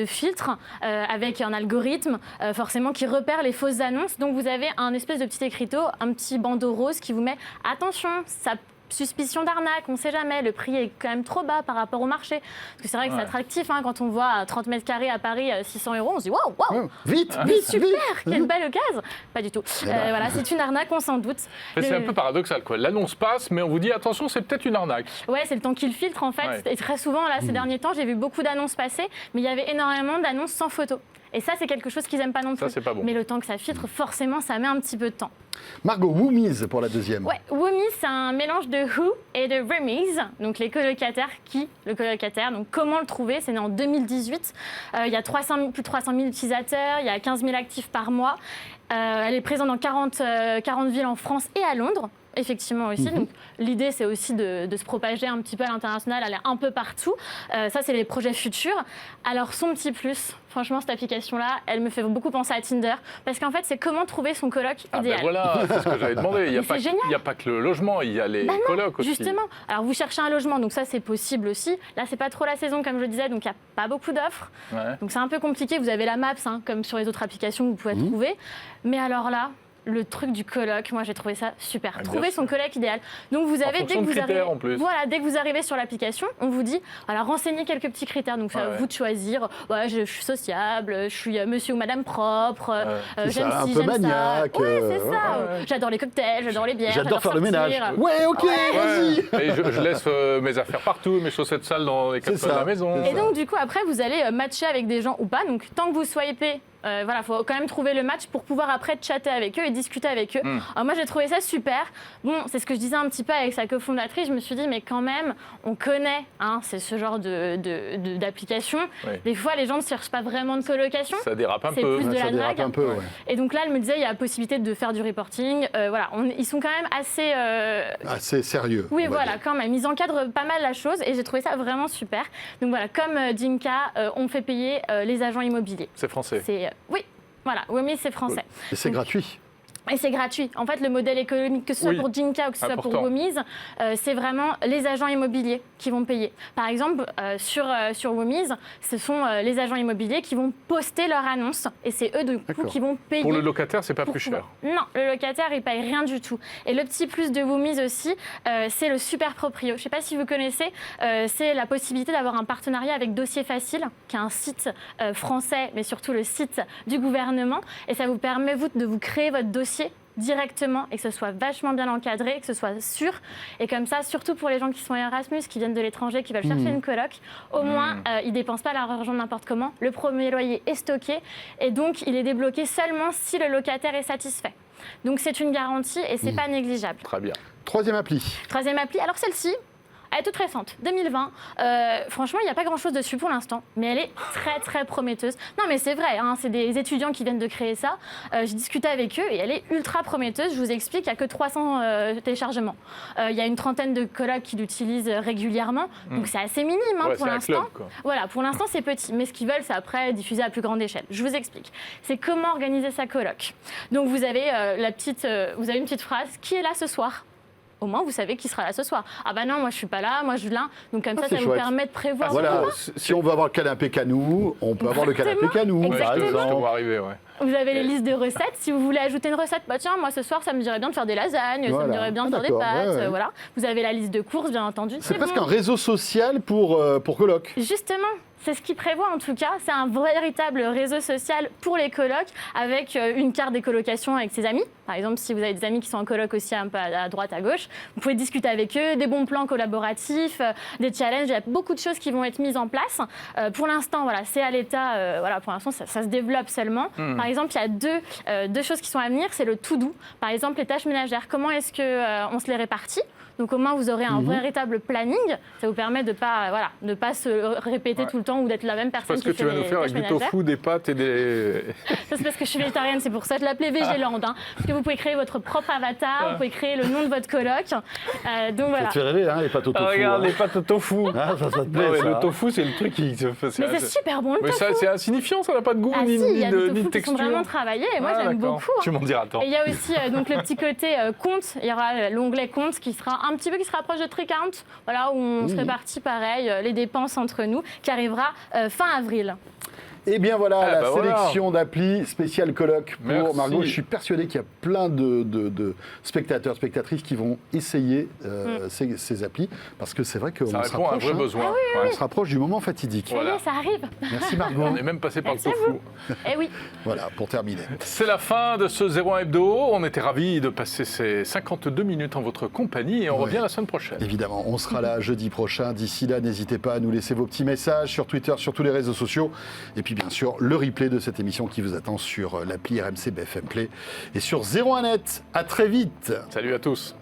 filtre avec un algorithme, forcément, qui repère les fausses annonces. Donc, vous avez un espèce de petit écriteau, un petit bandeau rose qui vous met « Attention, ça suspicion d'arnaque, on ne sait jamais, le prix est quand même trop bas par rapport au marché. » Parce que c'est vrai que c'est attractif, quand on voit 30 mètres carrés à Paris, 600 €, on se dit waouh, vite, super, quelle belle occasion. Pas du tout. Voilà, c'est une arnaque, on s'en doute. C'est un peu paradoxal, quoi. L'annonce passe, mais on vous dit attention, c'est peut-être une arnaque. Ouais, c'est le temps qu'il filtre en fait. Et très souvent, ces derniers temps, j'ai vu beaucoup d'annonces passer, mais il y avait énormément d'annonces sans photo. Et ça, c'est quelque chose qu'ils n'aiment pas non plus. Ça, c'est pas bon. Mais le temps que ça filtre, forcément, ça met un petit peu de temps. Margot, Woomies pour la deuxième. Ouais, Woomies, c'est un mélange de Who et de Roomies. Donc les colocataires, le colocataire, donc comment le trouver? C'est né en 2018. Il y a plus de 300 000 utilisateurs, il y a 15 000 actifs par mois. Elle est présente dans 40 villes en France et à Londres. Effectivement aussi. Donc, l'idée, c'est aussi de se propager un petit peu à l'international, aller un peu partout. Ça, c'est les projets futurs. Alors, son petit plus, franchement, cette application-là, elle me fait beaucoup penser à Tinder. Parce qu'en fait, c'est comment trouver son coloc idéal. Voilà, c'est ce que j'avais demandé. Il n'y a pas que le logement, il y a les colocs aussi. Justement. Alors, vous cherchez un logement, donc ça, c'est possible aussi. Là, c'est pas trop la saison, comme je disais, donc il n'y a pas beaucoup d'offres. Ouais. Donc, c'est un peu compliqué. Vous avez la Maps, comme sur les autres applications que vous pouvez trouver. Mais alors là, le truc du coloc, moi j'ai trouvé ça super. Trouver son coloc idéal. Donc vous avez, dès que vous arrivez sur l'application, on vous dit, alors renseignez quelques petits critères. Donc c'est à vous de choisir. Je suis sociable, je suis monsieur ou madame propre, j'aime ci, j'aime ça. Ouais, c'est ça. J'adore les cocktails, j'adore les bières. J'adore faire le ménage. Ouais, ok, vas-y. Et je laisse mes affaires partout, mes chaussettes sales dans les quatre coins de la maison. Et donc du coup après vous allez matcher avec des gens ou pas. Donc tant que vous swipez, il faut quand même trouver le match pour pouvoir après chatter avec eux et discuter avec eux. Alors moi, j'ai trouvé ça super. Bon, c'est ce que je disais un petit peu avec sa cofondatrice. Je me suis dit, mais quand même, on connaît, c'est ce genre d'application. Oui. Des fois, les gens ne cherchent pas vraiment de colocation. Ça dérape un peu. C'est plus de la drague. Un peu, ouais. Et donc là, elle me disait, il y a la possibilité de faire du reporting. Ils sont quand même assez sérieux. Oui, voilà, quand même. Ils encadrent pas mal la chose et j'ai trouvé ça vraiment super. Donc voilà, comme Jinka, on fait payer les agents immobiliers. C'est français. Oui, voilà, Woomies, c'est français. Et c'est gratuit. Et c'est gratuit. En fait, le modèle économique, que ce soit pour Jinka ou que ce soit pour Woomies, c'est vraiment les agents immobiliers qui vont payer. Par exemple, sur Woomies, ce sont les agents immobiliers qui vont poster leur annonce et c'est eux, du coup, qui vont payer. Pour le locataire, c'est pas plus cher. Non, le locataire, il paye rien du tout. Et le petit plus de Woomies aussi, c'est le super proprio. Je ne sais pas si vous connaissez, c'est la possibilité d'avoir un partenariat avec Dossier Facile, qui est un site français, mais surtout le site du gouvernement. Et ça vous permet, vous, de vous créer votre dossier dossier directement et que ce soit vachement bien encadré, que ce soit sûr. Et comme ça, surtout pour les gens qui sont Erasmus, qui viennent de l'étranger, qui veulent chercher une coloc, au moins, ils ne dépensent pas leur argent n'importe comment. Le premier loyer est stocké et donc il est débloqué seulement si le locataire est satisfait. Donc c'est une garantie et c'est pas négligeable. Très bien. Troisième appli, alors celle-ci, elle est toute récente, 2020. Franchement, il n'y a pas grand-chose dessus pour l'instant, mais elle est très, très prometteuse. Non, mais c'est vrai, hein, c'est des étudiants qui viennent de créer ça. J'ai discuté avec eux et elle est ultra prometteuse. Je vous explique, il n'y a que 300 téléchargements. Il y a une trentaine de colocs qui l'utilisent régulièrement, donc c'est assez minime pour l'instant. Voilà, pour l'instant, c'est petit. Mais ce qu'ils veulent, c'est après diffuser à plus grande échelle. Je vous explique. C'est comment organiser sa coloc. Donc, vous avez, vous avez une petite phrase, qui est là ce soir ? Au moins, vous savez qui sera là ce soir. Ah bah non, moi je suis pas là, moi je viens. Donc comme ça vous permet de prévoir. Voilà, si on veut avoir le canapé Canou, on peut avoir le canapé Canou, par exemple. Vous avez les listes de recettes. Si vous voulez ajouter une recette, bah tiens, moi ce soir, ça me dirait bien de faire des lasagnes, ça me dirait bien de faire des pâtes. Voilà. Vous avez la liste de courses, bien entendu. C'est presque un réseau social pour colocs. Justement. C'est ce qu'il prévoit en tout cas. C'est un véritable réseau social pour les colocs avec une carte des colocations avec ses amis. Par exemple, si vous avez des amis qui sont en coloc aussi un peu à droite, à gauche, vous pouvez discuter avec eux, des bons plans collaboratifs, des challenges. Il y a beaucoup de choses qui vont être mises en place. Pour l'instant, voilà, c'est à l'état. Voilà, pour l'instant, ça se développe seulement. Par exemple, il y a deux choses qui sont à venir. C'est le to-do. Par exemple, les tâches ménagères. Comment est-ce qu'on se les répartit ? Donc au moins vous aurez un véritable planning. Ça vous permet de ne pas se répéter tout le temps ou d'être la même personne qui fait les tâches ménagères. Parce que tu vas nous faire avec du tofu, des pâtes et des... Ça c'est parce que je suis végétarienne, c'est pour ça que je l'appelais Végéland. Parce que vous pouvez créer votre propre avatar, vous pouvez créer le nom de votre coloc. Donc voilà. Ça te fait rêver, les pâtes au tofu. Regarde, les pâtes au tofu. Ça te plaît, ça. Le tofu, c'est le truc qui se fait... Mais c'est super bon le tofu. Mais c'est insignifiant, ça n'a pas de goût ni de texture. Il y a des tofus qui sont vraiment travaillés et moi j'aime beaucoup. Tu m'en diras tant. Et il y a aussi donc le petit côté compte. Il y aura l'onglet compte qui sera un petit peu qui se rapproche de Tricount, voilà, où on se répartit pareil les dépenses entre nous, qui arrivera fin avril. Et bien voilà, la sélection d'applis spéciale coloc pour Margot. Je suis persuadé qu'il y a plein de spectateurs, spectatrices qui vont essayer ces applis, parce que c'est vrai qu'on se rapproche, on se rapproche du moment fatidique. Voilà. Ça arrive. Merci Margot. On est même passé par le tofu. Eh oui. Voilà, pour terminer. C'est la fin de ce 01 Hebdo. On était ravis de passer ces 52 minutes en votre compagnie et on revient la semaine prochaine. Évidemment, on sera là jeudi prochain. D'ici là, n'hésitez pas à nous laisser vos petits messages sur Twitter, sur tous les réseaux sociaux. Et puis bien sûr, le replay de cette émission qui vous attend sur l'appli RMC BFM Play et sur 01net. À très vite. Salut à tous.